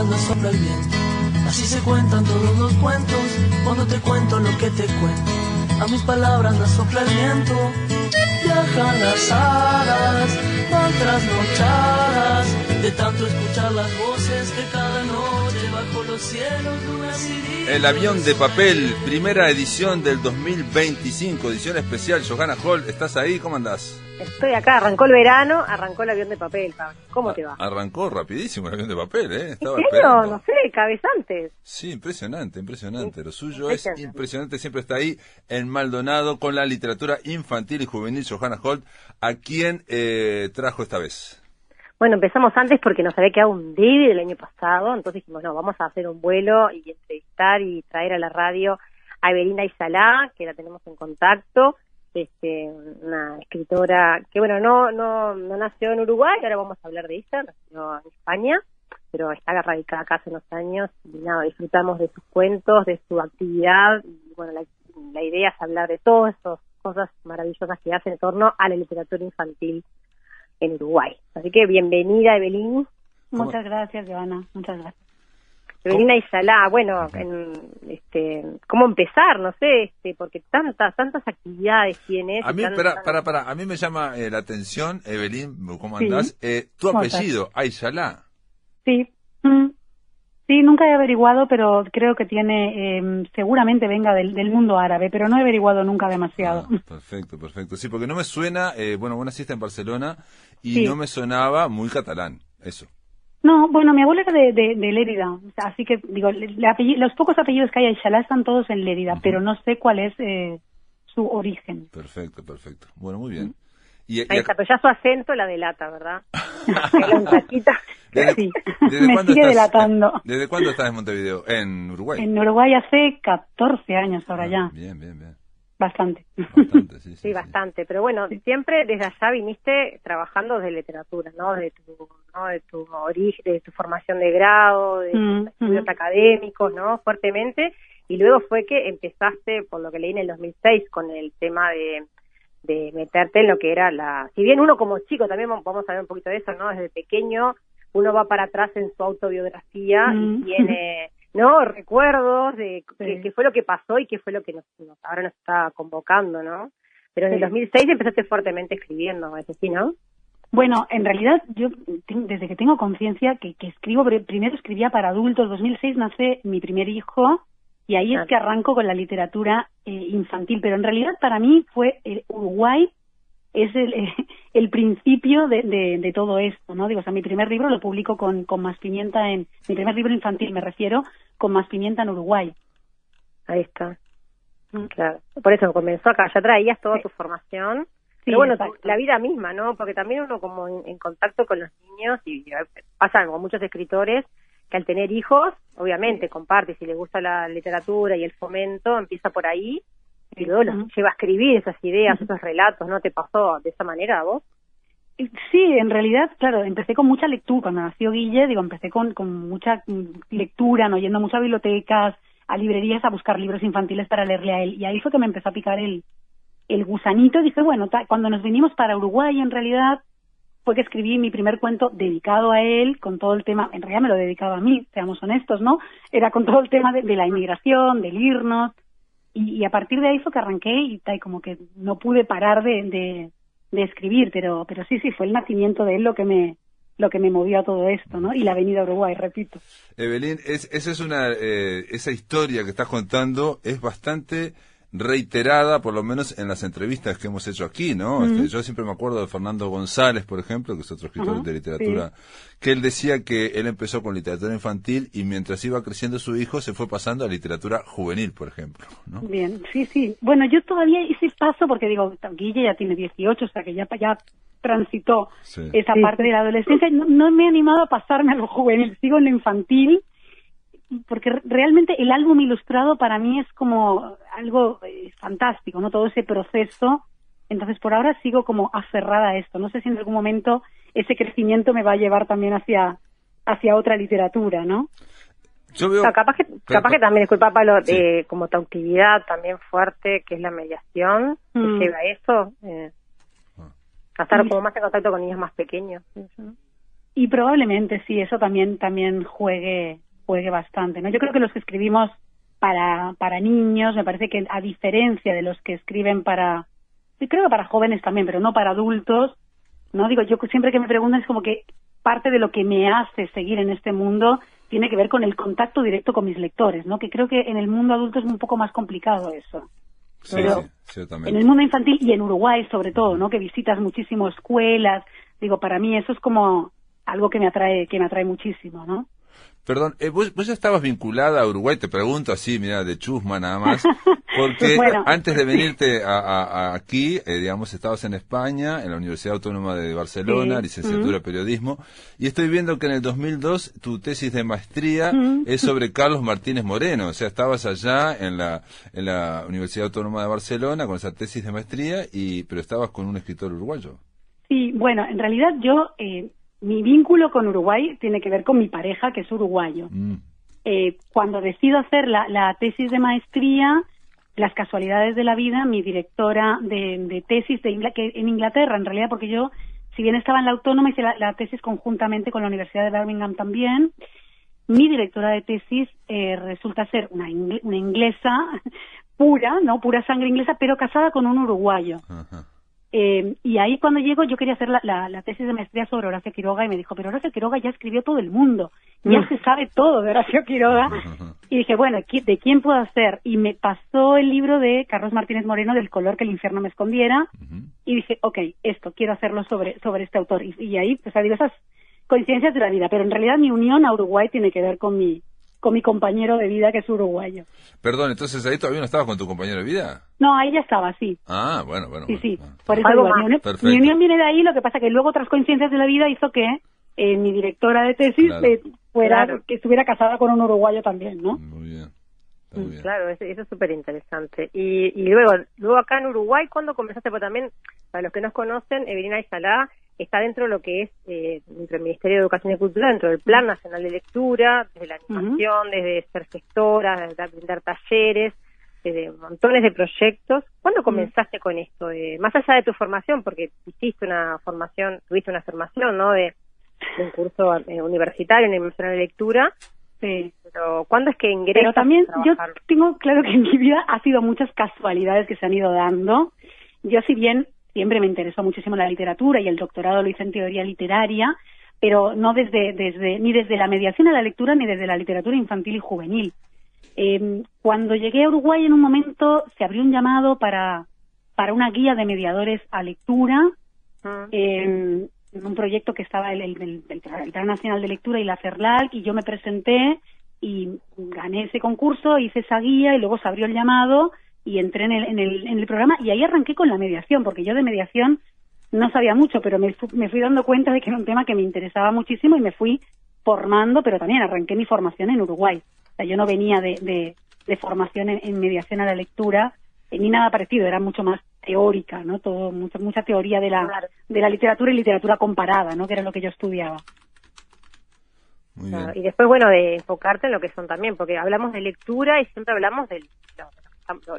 me sopla el viento. Así se cuentan todos los cuentos, cuando te cuento lo que te cuento. A mis palabras las sopla el viento. Viajan las hadas, van trasnochadas, de tanto escuchar las voces que cada noche bajo los cielos lunas y días. El avión de papel, primera edición del 2025, edición especial. Johanna Holt, ¿estás ahí? ¿Cómo andás? Estoy acá, arrancó el verano, arrancó el avión de papel, Pablo. ¿Cómo te va? Arrancó rapidísimo el avión de papel, ¿eh? Estaba esperando. No sé, cabezantes. Sí, impresionante. Lo suyo es impresionante, siempre está ahí en Maldonado con la literatura infantil y juvenil. Johanna Holt, ¿a quién trajo esta vez? Bueno, empezamos antes porque nos había quedado un David el año pasado, entonces dijimos, no, vamos a hacer un vuelo y entrevistar y traer a la radio a Evelina Aysalá, que la tenemos en contacto. Una escritora que bueno no nació en Uruguay, ahora vamos a hablar de ella, nació en España, pero está radicada acá hace unos años y nada, disfrutamos de sus cuentos, de su actividad y bueno, la idea es hablar de todas esas cosas maravillosas que hace en torno a la literatura infantil en Uruguay. Así que bienvenida, Evelyn. Muchas gracias, Johanna, muchas gracias. Evelina Aysalá, bueno, ¿cómo empezar? No sé, porque tantas actividades tienes. A mí, a mí me llama la atención, Evelyn, ¿cómo andás? Sí. Tu apellido, Aysalá. Sí, sí, nunca he averiguado, pero creo que tiene, seguramente venga del mundo árabe, pero no he averiguado nunca demasiado. Perfecto. Sí, porque no me suena, vos naciste en Barcelona y no me sonaba muy catalán, eso. No, bueno, mi abuela era de Lérida, así que digo, los pocos apellidos que hay en Aysalá están todos en Lérida, pero no sé cuál es su origen. Perfecto. Bueno, muy bien. Ahí está, pero ya su acento la delata, ¿verdad? Me sigue delatando. ¿Desde cuándo estás en Montevideo? ¿En Uruguay? En Uruguay hace 14 años ahora ya. Bien. Bastante, sí, bastante. Pero bueno, siempre desde allá viniste trabajando de literatura, ¿no? De tu origen, de tu formación de grado, de tus estudios académicos, ¿no? Fuertemente. Y luego fue que empezaste, por lo que leí en el 2006, con el tema de meterte en lo que era si bien uno como chico, también vamos a ver un poquito de eso, ¿no? Desde pequeño uno va para atrás en su autobiografía y tiene... ¿no? Recuerdos de qué fue lo que pasó y qué fue lo que ahora nos está convocando, ¿no? Pero en el 2006 empezaste fuertemente escribiendo, ¿es así, no? Bueno, en realidad yo desde que tengo conciencia que escribo, primero escribía para adultos, 2006 nace mi primer hijo y ahí es que arranco con la literatura infantil, pero en realidad para mí fue Uruguay es el principio de todo esto, ¿no? Digo, o sea, mi primer libro lo publico con Más Pimienta mi primer libro infantil me refiero, con Más Pimienta en Uruguay. Ahí está. Claro. Por eso comenzó acá, ya traías toda tu formación. Pero bueno, la vida misma, ¿no? Porque también uno como en contacto con los niños, y pasa con muchos escritores, que al tener hijos, obviamente comparte, si le gusta la literatura y el fomento, empieza por ahí, y luego los lleva a escribir esas ideas, esos relatos, ¿no? ¿Te pasó de esa manera a vos? Sí, en realidad, claro, empecé con mucha lectura. Cuando nació Guille, empecé con mucha lectura, ¿no? Yendo a muchas bibliotecas, a librerías, a buscar libros infantiles para leerle a él. Y ahí fue que me empezó a picar el gusanito. Y dije, bueno, cuando nos vinimos para Uruguay, en realidad, fue que escribí mi primer cuento dedicado a él, con todo el tema, en realidad me lo dedicaba a mí, seamos honestos, ¿no? Era con todo el tema de la inmigración, del irnos. Y a partir de ahí fue que arranqué y como que no pude parar de escribir, pero sí, fue el nacimiento de él lo que me movió a todo esto, ¿no? Y la venida a Uruguay, repito. Evelyn, esa historia que estás contando es bastante reiterada, por lo menos en las entrevistas que hemos hecho aquí, ¿no? Yo siempre me acuerdo de Fernando González, por ejemplo, que es otro escritor de literatura, que él decía que él empezó con literatura infantil y mientras iba creciendo su hijo se fue pasando a literatura juvenil, por ejemplo, ¿no? Bien, sí. Bueno, yo todavía hice paso porque digo, Guille ya tiene 18, o sea que ya transitó esa parte de la adolescencia. No me he animado a pasarme a lo juvenil, sigo en lo infantil, porque realmente el álbum ilustrado para mí es como algo fantástico, ¿no? Todo ese proceso. Entonces, por ahora sigo como aferrada a esto. No sé si en algún momento ese crecimiento me va a llevar también hacia otra literatura, ¿no? Yo veo... capaz que también, disculpa, Pablo, como tu actividad también fuerte, que es la mediación, te lleva a eso, a estar como más en contacto con niños más pequeños. Y probablemente sí, eso también juegue bastante, ¿no? Yo creo que los que escribimos para niños, me parece que a diferencia de los que escriben sí, creo que para jóvenes también, pero no para adultos, ¿no? Digo, yo siempre que me preguntan es como que parte de lo que me hace seguir en este mundo tiene que ver con el contacto directo con mis lectores, ¿no? Que creo que en el mundo adulto es un poco más complicado eso. Sí, pero sí, ciertamente. En el mundo infantil y en Uruguay sobre todo, ¿no? Que visitas muchísimo escuelas, digo, para mí eso es como algo que me atrae muchísimo, ¿no? Perdón, ¿vos ya estabas vinculada a Uruguay? Te pregunto así, mira, de chusma nada más, porque Bueno, antes de venirte aquí, digamos, estabas en España, en la Universidad Autónoma de Barcelona, sí. licenciatura de Periodismo, y estoy viendo que en el 2002 tu tesis de maestría es sobre Carlos Martínez Moreno, o sea, estabas allá en la Universidad Autónoma de Barcelona con esa tesis de maestría, pero estabas con un escritor uruguayo. Sí, bueno, en realidad yo... mi vínculo con Uruguay tiene que ver con mi pareja, que es uruguayo. Cuando decido hacer la tesis de maestría, las casualidades de la vida, mi directora de tesis que en Inglaterra, en realidad, porque yo, si bien estaba en la Autónoma, hice la tesis conjuntamente con la Universidad de Birmingham también, mi directora de tesis resulta ser una inglesa pura, ¿no? Pura sangre inglesa, pero casada con un uruguayo. Ajá. Y ahí cuando llego yo quería hacer la tesis de maestría sobre Horacio Quiroga y me dijo, pero Horacio Quiroga ya escribió todo el mundo, ya se sabe todo de Horacio Quiroga. Y dije, bueno, ¿de quién puedo hacer? Y me pasó el libro de Carlos Martínez Moreno, Del color que el infierno me escondiera, y dije, quiero hacerlo sobre este autor. Y ahí, pues, digo, esas coincidencias de la vida, pero en realidad mi unión a Uruguay tiene que ver con mi compañero de vida, que es uruguayo. Perdón, entonces ahí todavía no estabas con tu compañero de vida. No, ahí ya estaba, sí. Ah, bueno. Sí. Bueno. Por eso digo, mi unión viene de ahí, lo que pasa que luego otras coincidencias de la vida hizo que mi directora de tesis que estuviera casada con un uruguayo también, ¿no? Muy bien. Está muy bien. Claro, eso es súper interesante. Y luego acá en Uruguay, ¿cuándo comenzaste? Porque también, para los que nos conocen, Evelina Ayala está dentro de lo que es dentro del Ministerio de Educación y Cultura, dentro del Plan Nacional de Lectura, desde la animación, desde ser gestora, desde brindar talleres, desde montones de proyectos. ¿Cuándo comenzaste con esto? Más allá de tu formación, porque tuviste una formación, ¿no? De un curso universitario en inmersión en lectura. Sí. Pero ¿cuándo es que ingresas? Pero también yo tengo claro que en mi vida ha sido muchas casualidades que se han ido dando. Yo, si bien siempre me interesó muchísimo la literatura y el doctorado lo hice en teoría literaria, pero no ni desde la mediación a la lectura ni desde la literatura infantil y juvenil. Cuando llegué a Uruguay, en un momento se abrió un llamado para una guía de mediadores a lectura, en un proyecto que estaba el Plan Nacional de Lectura y la CERLAC, y yo me presenté y gané ese concurso, hice esa guía y luego se abrió el llamado y entré en el programa, y ahí arranqué con la mediación, porque yo de mediación no sabía mucho, pero me fui dando cuenta de que era un tema que me interesaba muchísimo y me fui formando, pero también arranqué mi formación en Uruguay. O sea, yo no venía de formación en mediación a la lectura, ni nada parecido, era mucho más teórica, ¿no? Todo, mucha teoría de la literatura y literatura comparada, ¿no? Que era lo que yo estudiaba. Muy bien. Y después, de enfocarte en lo que son también, porque hablamos de lectura y siempre hablamos de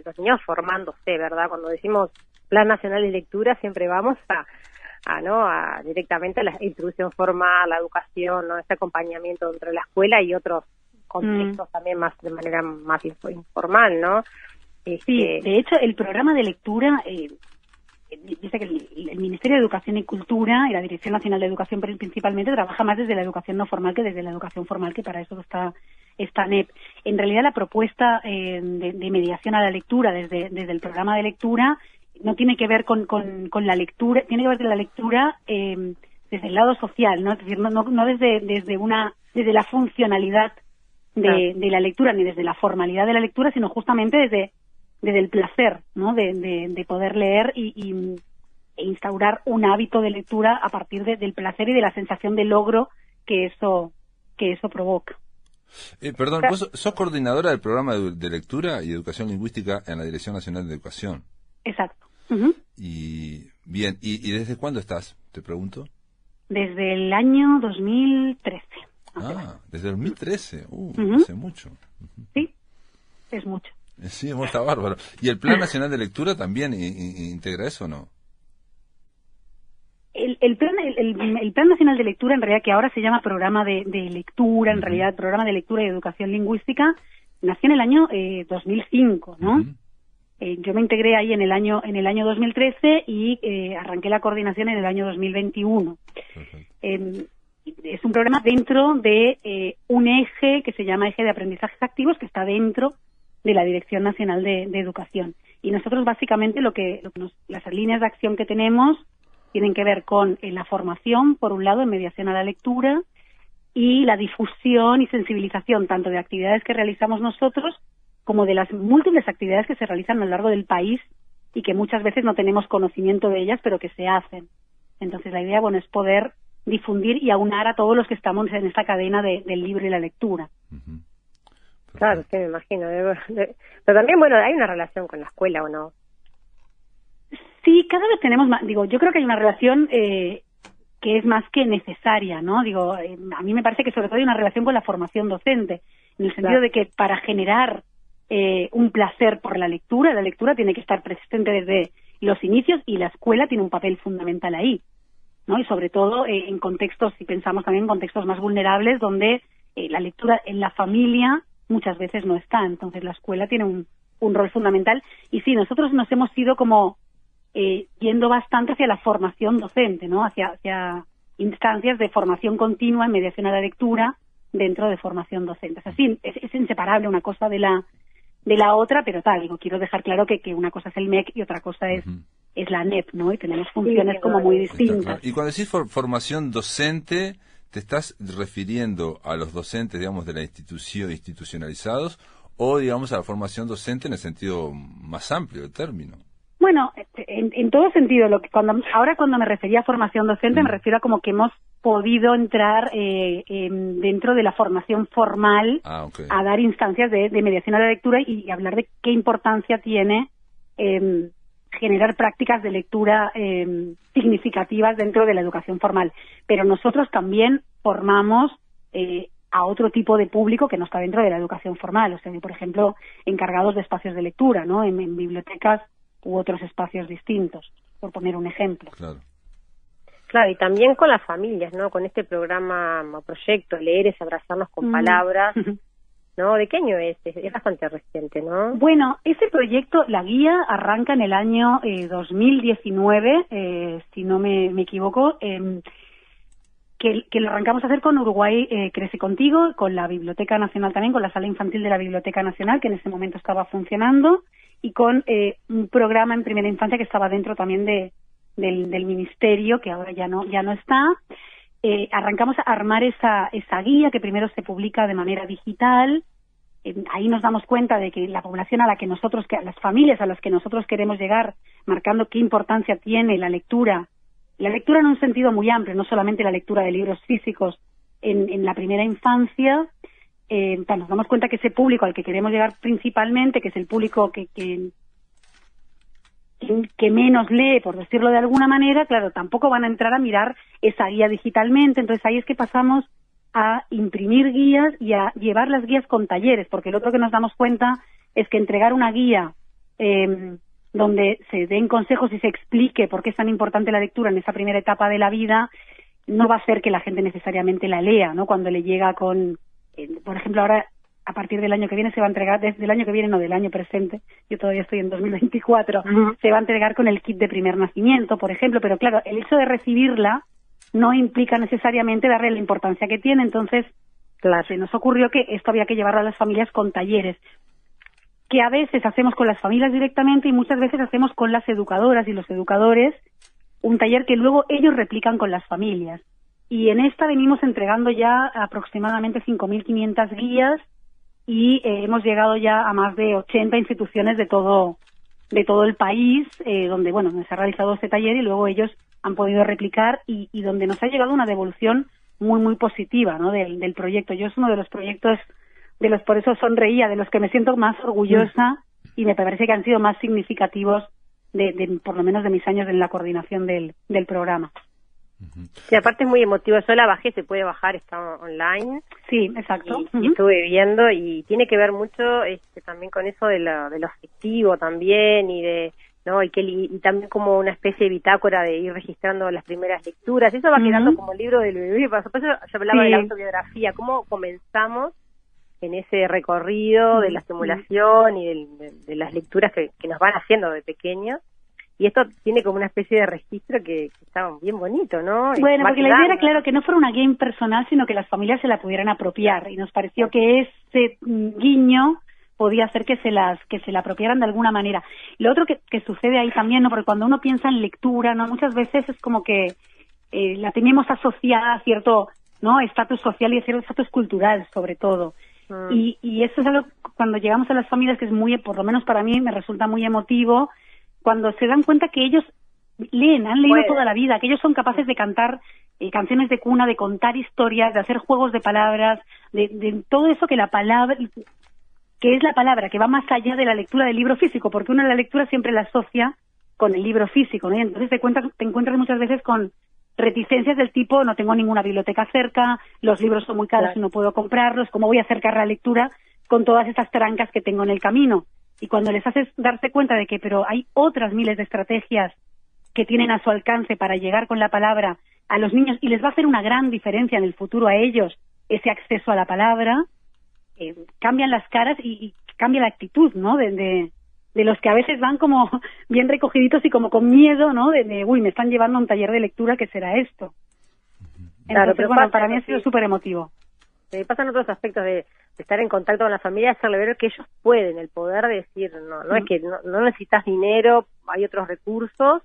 los niños formándose, ¿verdad? Cuando decimos Plan Nacional de Lectura siempre vamos a directamente a la instrucción formal, la educación, ¿no? Este acompañamiento dentro de la escuela y otros contextos también más de manera más informal, ¿no? Sí, de hecho el programa de lectura dice que el Ministerio de Educación y Cultura y la Dirección Nacional de Educación principalmente trabaja más desde la educación no formal que desde la educación formal, que para eso está NEP. En realidad la propuesta de mediación a la lectura desde el programa de lectura no tiene que ver con la lectura, tiene que ver con la lectura desde el lado social, ¿no? Es decir, no desde la funcionalidad de la lectura ni desde la formalidad de la lectura, sino justamente desde el placer, ¿no? De poder leer e instaurar un hábito de lectura a partir del placer y de la sensación de logro que eso provoca. Perdón, vos sos coordinadora del programa de lectura y educación lingüística en la Dirección Nacional de Educación. Exacto. Y bien, ¿y desde cuándo estás? Te pregunto. Desde el año 2013. Desde el 2013. Hace mucho. Sí, es mucho. Sí, está bárbaro. ¿Y el Plan Nacional de Lectura también integra eso o no? el Plan Nacional de Lectura, en realidad, que ahora se llama Programa de Lectura, en realidad Programa de Lectura y Educación Lingüística, nació en el año 2005, ¿no? Yo me integré ahí en el año 2013 y arranqué la coordinación en el año 2021. Es un programa dentro de un eje que se llama Eje de Aprendizajes Activos, que está dentro de la Dirección Nacional de Educación. Y nosotros básicamente las líneas de acción que tenemos tienen que ver con la formación, por un lado, en mediación a la lectura, y la difusión y sensibilización tanto de actividades que realizamos nosotros como de las múltiples actividades que se realizan a lo largo del país y que muchas veces no tenemos conocimiento de ellas, pero que se hacen. Entonces la idea, es poder difundir y aunar a todos los que estamos en esta cadena del libro y la lectura. Claro, sí, me imagino. Pero también, hay una relación con la escuela, ¿o no? Sí, cada vez tenemos más. Yo creo que hay una relación que es más que necesaria, ¿no? A mí me parece que sobre todo hay una relación con la formación docente, en el sentido de que para generar un placer por la lectura tiene que estar presente desde los inicios y la escuela tiene un papel fundamental ahí, ¿no? Y sobre todo en contextos, si pensamos también en contextos más vulnerables, donde la lectura en la familia muchas veces no está. Entonces la escuela tiene un rol fundamental. Y sí, nosotros nos hemos ido como yendo bastante hacia la formación docente, ¿no? Hacia instancias de formación continua en mediación a la lectura dentro de formación docente. Es así, es inseparable una cosa de la otra, pero quiero dejar claro que una cosa es el MEC y otra cosa es la ANEP, ¿no? Y tenemos funciones como muy distintas. Y cuando decís formación docente, ¿te estás refiriendo a los docentes, digamos, de la institución institucionalizados o, digamos, a la formación docente en el sentido más amplio del término? Bueno, en todo sentido. Cuando me refería a formación docente, me refiero a como que hemos podido entrar dentro de la formación formal a dar instancias de mediación a la lectura y hablar de qué importancia tiene generar prácticas de lectura significativas dentro de la educación formal. Pero nosotros también formamos a otro tipo de público que no está dentro de la educación formal. O sea, por ejemplo, encargados de espacios de lectura, ¿no? En bibliotecas u otros espacios distintos, por poner un ejemplo. Claro, y también con las familias, ¿no? Con este programa o proyecto, Leer es abrazarnos con palabras, ¿no? ¿De qué año es? Es bastante reciente, ¿no? Bueno, ese proyecto, la guía, arranca en el año 2019, si no me equivoco, que lo arrancamos a hacer con Uruguay Crece Contigo, con la Biblioteca Nacional también, con la Sala Infantil de la Biblioteca Nacional, que en ese momento estaba funcionando, y con un programa en primera infancia que estaba dentro también del ministerio, que ahora ya no está. Arrancamos a armar esa guía, que primero se publica de manera digital. Ahí nos damos cuenta de que la población a las familias a las que nosotros queremos llegar, marcando qué importancia tiene la lectura en un sentido muy amplio, no solamente la lectura de libros físicos en la primera infancia. Nos damos cuenta que ese público al que queremos llegar principalmente, que es el público que menos lee, por decirlo de alguna manera, claro, tampoco van a entrar a mirar esa guía digitalmente. Entonces ahí es que pasamos a imprimir guías y a llevar las guías con talleres, porque lo otro que nos damos cuenta es que entregar una guía donde se den consejos y se explique por qué es tan importante la lectura en esa primera etapa de la vida no va a hacer que la gente necesariamente la lea, ¿no? Cuando le llega con... por ejemplo, ahora, a partir del año que viene se va a entregar, desde el año que viene, no, del año presente, yo todavía estoy en 2024, se va a entregar con el kit de primer nacimiento, por ejemplo, pero claro, el hecho de recibirla no implica necesariamente darle la importancia que tiene. Entonces, se nos ocurrió que esto había que llevarlo a las familias con talleres, que a veces hacemos con las familias directamente y muchas veces hacemos con las educadoras y los educadores, un taller que luego ellos replican con las familias. Y en esta venimos entregando ya aproximadamente 5.500 guías y hemos llegado ya a más de 80 instituciones de todo el país, donde se ha realizado este taller y luego ellos han podido replicar y donde nos ha llegado una devolución muy, muy positiva, ¿no? del proyecto. Yo es uno de los proyectos por eso sonreía, de los que me siento más orgullosa y me parece que han sido más significativos por lo menos de mis años en la coordinación del programa. Sí, aparte es muy emotivo. Yo la bajé, se puede bajar, está online. Sí, exacto. Y estuve viendo y tiene que ver mucho también con eso de lo afectivo también y de ¿no? Y también como una especie de bitácora de ir registrando las primeras lecturas. Eso va quedando como el libro del bebé. Por eso yo hablaba de la autobiografía, cómo comenzamos en ese recorrido de la estimulación y de las lecturas que nos van haciendo de pequeños. Y esto tiene como una especie de registro que está bien bonito, ¿no? Bueno, porque la idea era, claro, que no fuera una game personal, sino que las familias se la pudieran apropiar. Y nos pareció que ese guiño podía hacer que se la apropiaran de alguna manera. Lo otro que sucede ahí también, ¿no? Porque cuando uno piensa en lectura, ¿no? Muchas veces es como que la tenemos asociada a cierto, ¿no? Estatus social y a cierto estatus cultural, sobre todo. Y eso es algo, cuando llegamos a las familias, que es muy, por lo menos para mí, me resulta muy emotivo, cuando se dan cuenta que ellos han leído toda la vida, que ellos son capaces de cantar canciones de cuna, de contar historias, de hacer juegos de palabras, de todo eso que la palabra, que es la palabra, que va más allá de la lectura del libro físico, porque uno la lectura siempre la asocia con el libro físico, ¿no? Y entonces te encuentras muchas veces con reticencias del tipo, no tengo ninguna biblioteca cerca, los libros son muy caros y no puedo comprarlos, ¿cómo voy a acercar la lectura con todas estas trancas que tengo en el camino? Y cuando les haces darse cuenta de que pero hay otras miles de estrategias que tienen a su alcance para llegar con la palabra a los niños, y les va a hacer una gran diferencia en el futuro a ellos ese acceso a la palabra, cambian las caras y cambia la actitud, ¿no? De los que a veces van como bien recogiditos y como con miedo, ¿no? Uy, me están llevando a un taller de lectura, ¿qué será esto? Claro, entonces, pero bueno, para mí ha sido súper emotivo. Pasan otros aspectos de estar en contacto con la familia, hacerle ver que ellos pueden, el poder de decir, no es que no necesitas dinero, hay otros recursos,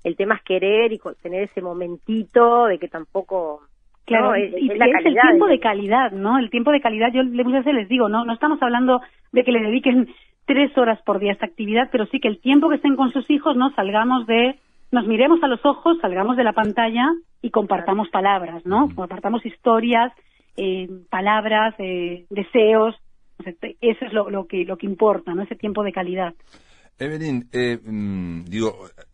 el tema es querer y tener ese momentito de que tampoco... Claro, ¿no? y es el tiempo de calidad, ¿no? El tiempo de calidad, yo muchas veces les digo, no estamos hablando de que le dediquen 3 horas por día a esta actividad, pero sí que el tiempo que estén con sus hijos, ¿no? Nos miremos a los ojos, salgamos de la pantalla y compartamos palabras, ¿no? Compartamos historias, palabras, deseos, o sea, eso es lo que importa, ¿no? Ese tiempo de calidad. Evelyn,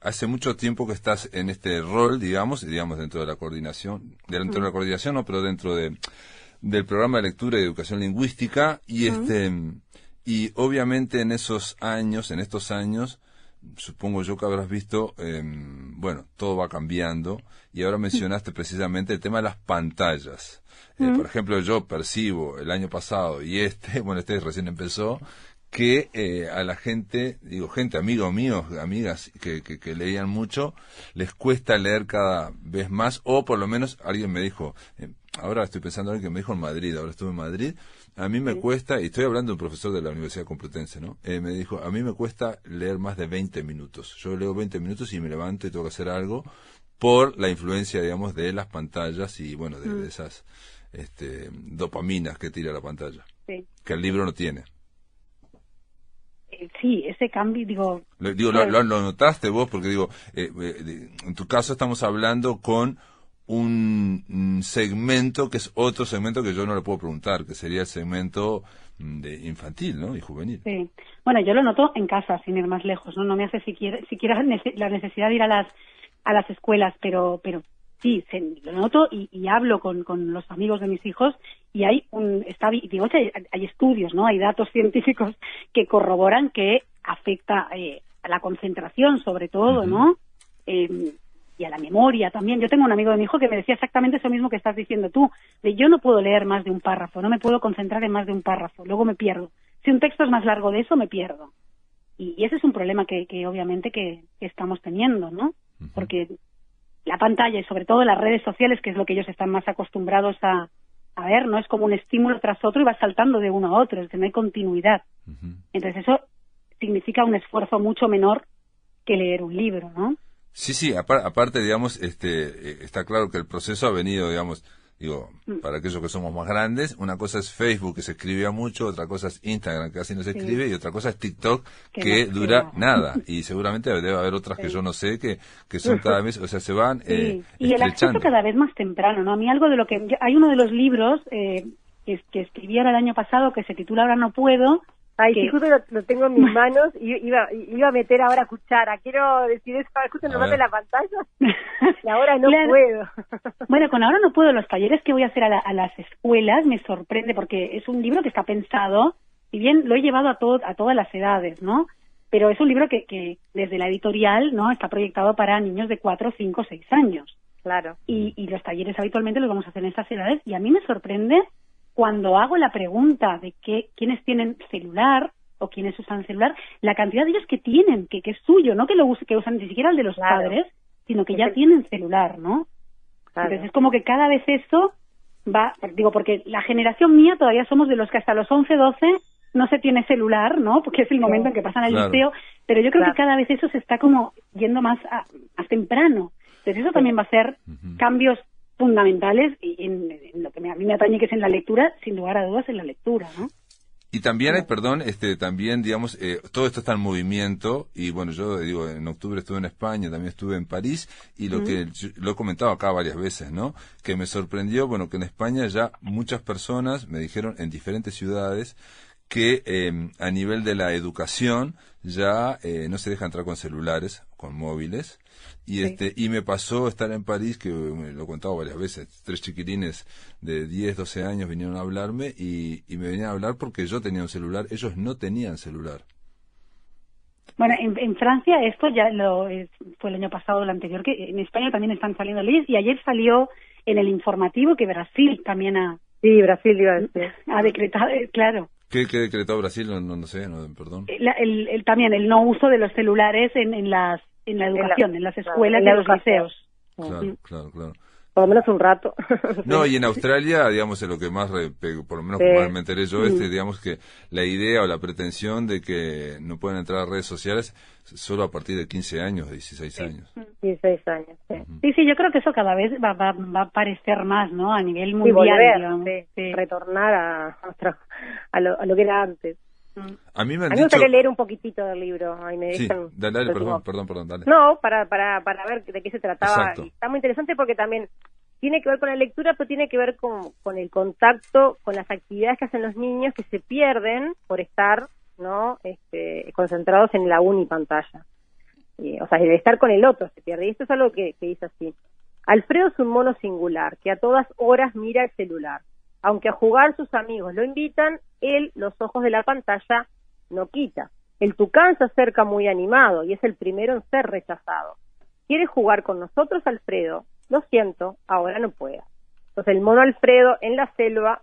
hace mucho tiempo que estás en este rol, digamos dentro de la coordinación, dentro de la coordinación, no, pero dentro del programa de lectura y educación lingüística, y obviamente en estos años, supongo yo que habrás visto, todo va cambiando, y ahora mencionaste precisamente el tema de las pantallas. Por ejemplo, yo percibo el año pasado y este recién empezó, que a la gente, amigos míos, amigas que leían mucho, les cuesta leer cada vez más, o por lo menos alguien me dijo, ahora estoy pensando en alguien que me dijo en Madrid, ahora estuve en Madrid, a mí me cuesta, y estoy hablando de un profesor de la Universidad Complutense, ¿no? Me dijo, a mí me cuesta leer más de 20 minutos, yo leo 20 minutos y me levanto y tengo que hacer algo, por la influencia, digamos, de las pantallas y, de esas dopaminas que tira la pantalla, que el libro no tiene. Sí, ese cambio, lo notaste vos, porque en tu caso estamos hablando con un segmento que es otro segmento que yo no le puedo preguntar, que sería el segmento de infantil, ¿no? Y juvenil. Sí. Bueno, yo lo noto en casa, sin ir más lejos, ¿no? No me hace siquiera la necesidad de ir a las escuelas, pero sí, lo noto y hablo con los amigos de mis hijos, y hay estudios, ¿no? Hay datos científicos que corroboran que afecta a la concentración, sobre todo, ¿no? Y a la memoria también. Yo tengo un amigo de mi hijo que me decía exactamente eso mismo que estás diciendo tú, de yo no puedo leer más de un párrafo, no me puedo concentrar en más de un párrafo, luego me pierdo. Si un texto es más largo de eso, me pierdo. Y ese es un problema que obviamente que estamos teniendo, ¿no? Porque la pantalla y sobre todo las redes sociales, que es lo que ellos están más acostumbrados a ver, no es como un estímulo tras otro y va saltando de uno a otro, es que no hay continuidad. Entonces eso significa un esfuerzo mucho menor que leer un libro, ¿no? Sí, aparte, está claro que el proceso ha venido, para aquellos que somos más grandes, una cosa es Facebook, que se escribía mucho, otra cosa es Instagram, que casi no se escribe, y otra cosa es TikTok, que no dura nada, y seguramente debe haber otras que yo no sé, que son cada vez, o sea, se van y el acceso cada vez más temprano, ¿no? A mí algo de lo que... Hay uno de los libros que escribí ahora el año pasado, que se titula Ahora no puedo. Ay, sí, justo lo tengo en mis manos y iba a meter ahora cuchara. Quiero decir eso, justo en de la pantalla. Y ahora no puedo. Bueno, con Ahora no puedo, los talleres que voy a hacer a las escuelas me sorprende, porque es un libro que está pensado, y bien lo he llevado a todas las edades, ¿no? pero es un libro que desde la editorial, ¿no?, está proyectado para niños de 4, 5, 6 años. Claro. Y los talleres habitualmente los vamos a hacer en estas edades, y a mí me sorprende cuando hago la pregunta de quiénes tienen celular o quiénes usan celular, la cantidad de ellos que tienen, que es suyo, no que usan ni siquiera el de los padres, sino que ya tienen celular, ¿no? Claro. Entonces es como que cada vez eso va, digo, porque la generación mía todavía somos de los que hasta los 11, 12 no se tiene celular, ¿no? Porque es el momento en que pasan al liceo, pero yo creo que cada vez eso se está como yendo más temprano. Entonces eso también va a ser cambios fundamentales en lo que a mí me atañe, que es en la lectura, sin lugar a dudas en la lectura, ¿no? Y también hay, también, digamos, todo esto está en movimiento, y bueno, yo digo, en octubre estuve en España, también estuve en París, y lo que lo he comentado acá varias veces, ¿no? Que me sorprendió, bueno, que en España ya muchas personas me dijeron en diferentes ciudades que a nivel de la educación ya no se deja entrar con celulares, con móviles, y y me pasó estar en París, que lo he contado varias veces, 3 chiquilines de 10, 12 años vinieron a hablarme y me venían a hablar porque yo tenía un celular, ellos no tenían celular. Bueno, en Francia esto ya fue el año pasado o el anterior, que en España también están saliendo leyes, y ayer salió en el informativo que Brasil también Brasil iba a decir. Ha decretado, claro. ¿Qué decretó Brasil? No sé, perdón. También el no uso de los celulares en la educación, en las escuelas y en los liceos. Claro. Por lo menos un rato. No, y en Australia, digamos, es lo que más, por lo menos como me enteré yo, digamos que la idea o la pretensión de que no pueden entrar a redes sociales solo a partir de 15 años, 16 años. 16 años, Sí, yo creo que eso cada vez va a aparecer más, ¿no? A nivel mundial, retornar a lo que era antes. A mí me gustaría leer un poquitito del libro. Ahí me dejan, dale, perdón, dale. No, para ver de qué se trataba. Exacto. Está muy interesante porque también tiene que ver con la lectura, pero tiene que ver con el contacto, con las actividades que hacen los niños que se pierden por estar, ¿no? Concentrados en la unipantalla. O sea, el estar con el otro se pierde. Y esto es algo que dice así. Alfredo es un mono singular que a todas horas mira el celular. Aunque a jugar sus amigos lo invitan, él los ojos de la pantalla no quita. El tucán se acerca muy animado y es el primero en ser rechazado. ¿Quiere jugar con nosotros, Alfredo? Lo siento, ahora no pueda. Entonces el mono Alfredo en la selva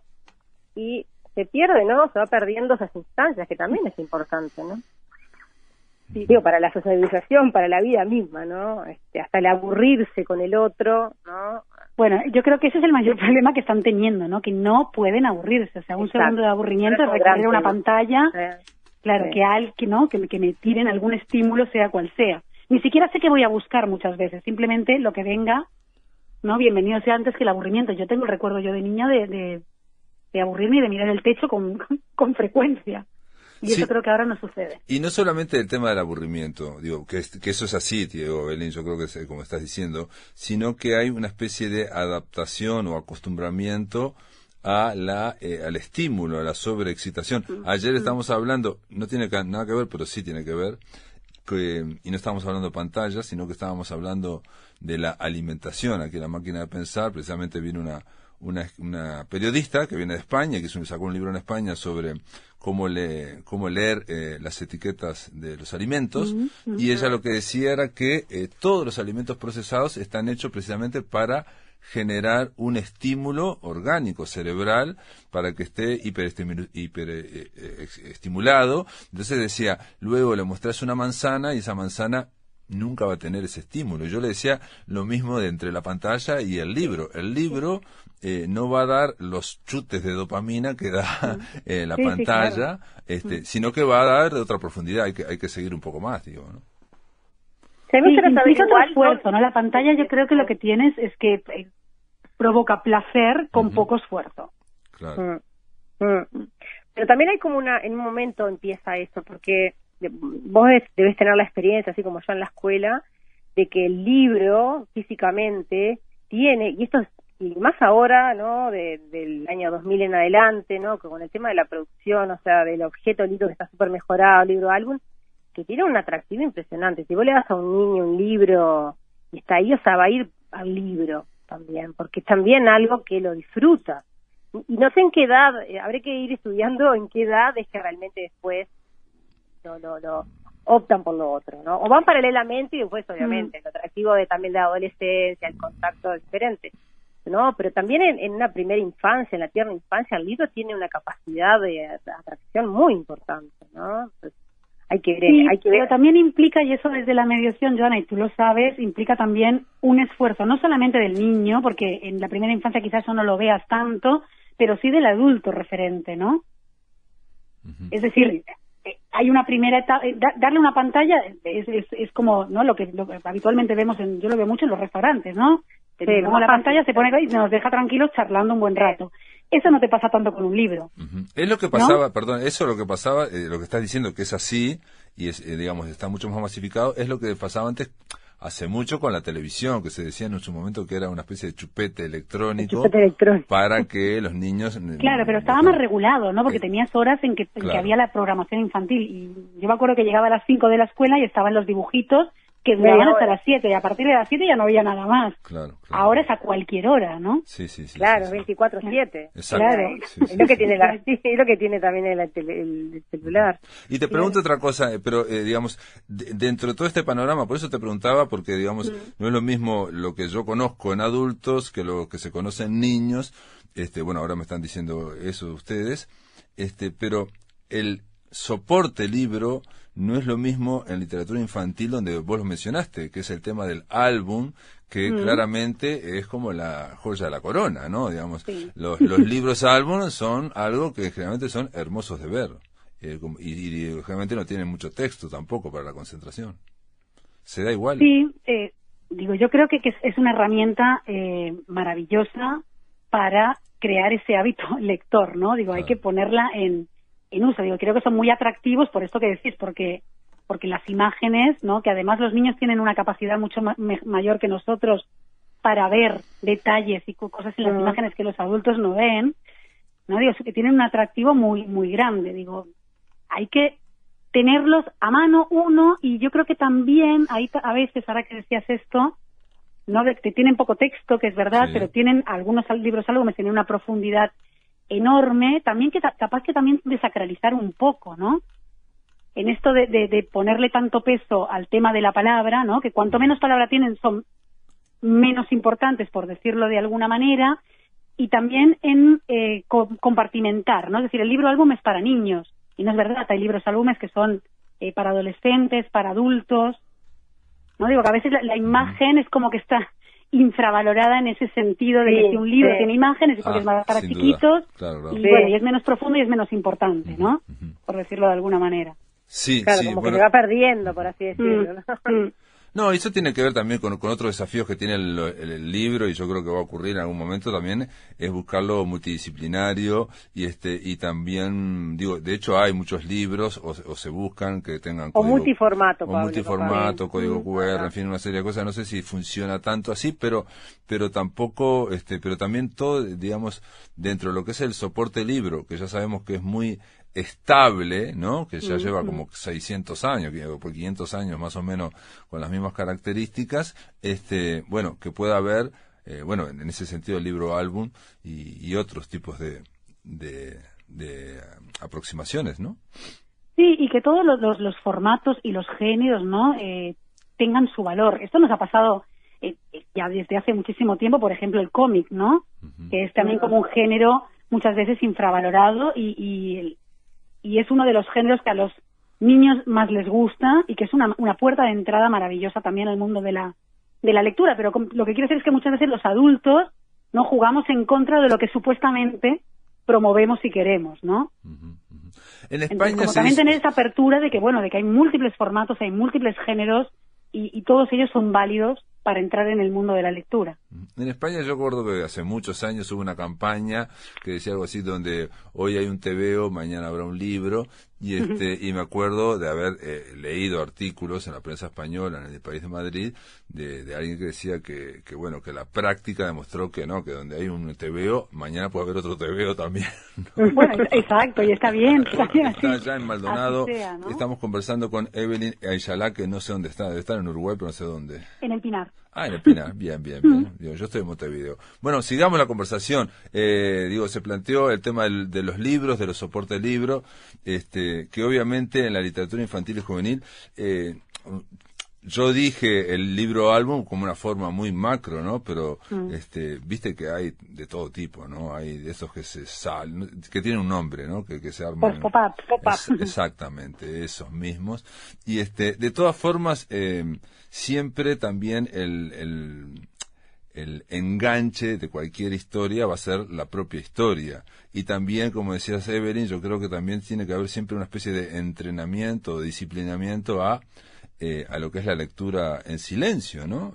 y se pierde, ¿no? Se va perdiendo esas instancias, que también es importante, ¿no? Sí. Digo, para la socialización, para la vida misma, ¿no? Hasta el aburrirse con el otro, ¿no? Bueno, yo creo que ese es el mayor problema que están teniendo, ¿no? Que no pueden aburrirse. O sea, un segundo de aburrimiento es recurrir a una pantalla. Claro, que me tiren algún estímulo, sea cual sea. Ni siquiera sé qué voy a buscar muchas veces. Simplemente lo que venga, ¿no? Bienvenido sea antes que el aburrimiento. Yo tengo el recuerdo de niña de aburrirme y de mirar el techo con frecuencia. Y eso creo que ahora no sucede. Y no solamente el tema del aburrimiento, digo, que eso es así, Diego, Belén, yo creo que es como estás diciendo, sino que hay una especie de adaptación o acostumbramiento al estímulo, a la sobreexcitación. Ayer estábamos hablando, no tiene nada que ver, pero sí tiene que ver, y no estábamos hablando de pantallas, sino que estábamos hablando de la alimentación. Aquí en La Máquina de Pensar, precisamente vino una periodista que viene de España, que sacó un libro en España sobre cómo leer las etiquetas de los alimentos, y ella lo que decía era que todos los alimentos procesados están hechos precisamente para generar un estímulo orgánico cerebral para que esté hiperestimulado. Entonces decía, luego le mostrás una manzana y esa manzana nunca va a tener ese estímulo. Yo le decía lo mismo de entre la pantalla y el libro. El libro no va a dar los chutes de dopamina que da la pantalla, sino que va a dar de otra profundidad. Hay que seguir un poco más, digo, ¿no? Implica otro esfuerzo, ¿no? La pantalla yo creo que lo que tienes es que provoca placer con poco esfuerzo. Claro. Pero también hay como en un momento empieza eso, porque vos debes tener la experiencia, así como yo en la escuela, de que el libro físicamente tiene, y más ahora, ¿no? Del año 2000 en adelante, ¿no? Que con el tema de la producción, o sea, del objeto libro que está súper mejorado, libro álbum, que tiene un atractivo impresionante. Si vos le das a un niño un libro y está ahí, o sea, va a ir al libro también, porque es también algo que lo disfruta. Y no sé en qué edad, habré que ir estudiando en qué edad es que realmente después optan por lo otro, ¿no? O van paralelamente y después, obviamente, el atractivo también de la adolescencia, el contacto es diferente, ¿no? Pero también en una primera infancia, en la tierna infancia, el libro tiene una capacidad de atracción muy importante, ¿no? Pues, hay que ver, sí, hay que ver. Pero también implica, y eso desde la mediación, Joana, y tú lo sabes, implica también un esfuerzo, no solamente del niño, porque en la primera infancia quizás eso no lo veas tanto, pero sí del adulto referente, ¿no? Es decir, hay una primera etapa, darle una pantalla es como, ¿no? Lo que habitualmente vemos, yo lo veo mucho en los restaurantes, ¿no? Como la pantalla se pone ahí y nos deja tranquilos charlando un buen rato. Eso no te pasa tanto con un libro. Es lo que pasaba, ¿no? perdón, eso es lo que pasaba, lo que estás diciendo que es así, y es, digamos, está mucho más masificado, es lo que pasaba antes, hace mucho con la televisión, que se decía en su momento que era una especie de chupete electrónico, para que los niños... Claro, pero estaba más regulado, ¿no? Porque tenías horas en que había la programación infantil, y yo me acuerdo que llegaba a las 5 de la escuela y estaban los dibujitos que duraban hasta las 7, y a partir de las 7 ya no había nada más. Claro. Ahora es a cualquier hora, ¿no? Sí. Claro, sí. 24/7. Exacto. Claro. Sí, es lo que tiene es lo que tiene también el celular. Y te pregunto otra cosa, pero digamos, dentro de todo este panorama, por eso te preguntaba, porque digamos, no es lo mismo lo que yo conozco en adultos que lo que se conoce en niños. Bueno, ahora me están diciendo eso ustedes, pero el soporte libro no es lo mismo en literatura infantil, donde vos lo mencionaste, que es el tema del álbum, que claramente es como la joya de la corona, ¿no? Digamos, los libros álbum son algo que generalmente son hermosos de ver, y generalmente no tienen mucho texto tampoco para la concentración. ¿Se da igual? Sí, yo creo que es una herramienta maravillosa para crear ese hábito lector, ¿no? Hay que ponerla en uso. Creo que son muy atractivos por esto que decís, porque las imágenes, ¿no? Que además los niños tienen una capacidad mucho mayor que nosotros para ver detalles y cosas en las imágenes que los adultos no ven, ¿no? Que tienen un atractivo muy muy grande. Hay que tenerlos a mano uno, y yo creo que también ahí a veces, ahora que decías esto, no que tienen poco texto, que es verdad, pero tienen algunos libros álbumes, tienen una profundidad enorme, también que capaz que también desacralizar un poco, ¿no? En esto de ponerle tanto peso al tema de la palabra, ¿no? Que cuanto menos palabra tienen son menos importantes, por decirlo de alguna manera, y también en compartimentar, ¿no? Es decir, el libro álbum es para niños, y no es verdad, hay libros álbumes que son para adolescentes, para adultos, ¿no? Que a veces la imagen es como que está infravalorada en ese sentido de que si un libro tiene imágenes es porque es más para chiquitos, claro. Y es menos profundo y es menos importante, ¿no? Por decirlo de alguna manera. Sí, claro, como que se va perdiendo, por así decirlo, ¿no? No, eso tiene que ver también con otros desafíos que tiene el libro, y yo creo que va a ocurrir en algún momento también, es buscarlo multidisciplinario, y también, de hecho hay muchos libros, o se buscan que tengan código, o multiformato, código QR, en fin, una serie de cosas. No sé si funciona tanto así, pero tampoco, pero también todo, digamos, dentro de lo que es el soporte libro, que ya sabemos que es muy estable, ¿no? Que ya lleva como 600 años, por 500 años más o menos, con las mismas características, bueno, que pueda haber, bueno, en ese sentido el libro álbum y otros tipos de aproximaciones, ¿no? Sí, y que todos los formatos y los géneros, ¿no? Tengan su valor. Esto nos ha pasado ya desde hace muchísimo tiempo, por ejemplo, el cómic, ¿no? Que es también como un género muchas veces infravalorado, y es uno de los géneros que a los niños más les gusta, y que es una puerta de entrada maravillosa también al mundo de la lectura. Pero lo que quiero decir es que muchas veces los adultos no jugamos en contra de lo que supuestamente promovemos y queremos, ¿no? En España entonces, como también tener esa apertura de que hay múltiples formatos, hay múltiples géneros, y todos ellos son válidos para entrar en el mundo de la lectura. En España yo recuerdo que hace muchos años hubo una campaña que decía algo así, donde hoy hay un tebeo, mañana habrá un libro, y me acuerdo de haber leído artículos en la prensa española, en el País de Madrid, de alguien que decía que bueno, que la práctica demostró que no, que donde hay un tebeo, mañana puede haber otro tebeo también, ¿no? Bueno, exacto, y está bien. Está allá en Maldonado, sea, ¿no? Estamos conversando con Evelyn Ayala, que no sé dónde está, debe estar en Uruguay, pero no sé dónde. En el Pinar. Ah, en el Pinar, bien. Digo, yo estoy en Montevideo. Bueno, sigamos la conversación. Se planteó el tema de los libros, de los soportes de libros, que obviamente en la literatura infantil y juvenil, yo dije el libro álbum como una forma muy macro, ¿no? Pero, viste que hay de todo tipo, ¿no? Hay de esos que que tienen un nombre, ¿no? Que se arman. Pop-up. Exactamente, esos mismos. Y de todas formas, siempre también el enganche de cualquier historia va a ser la propia historia. Y también, como decías, Evelyn, yo creo que también tiene que haber siempre una especie de entrenamiento o disciplinamiento a lo que es la lectura en silencio, ¿no?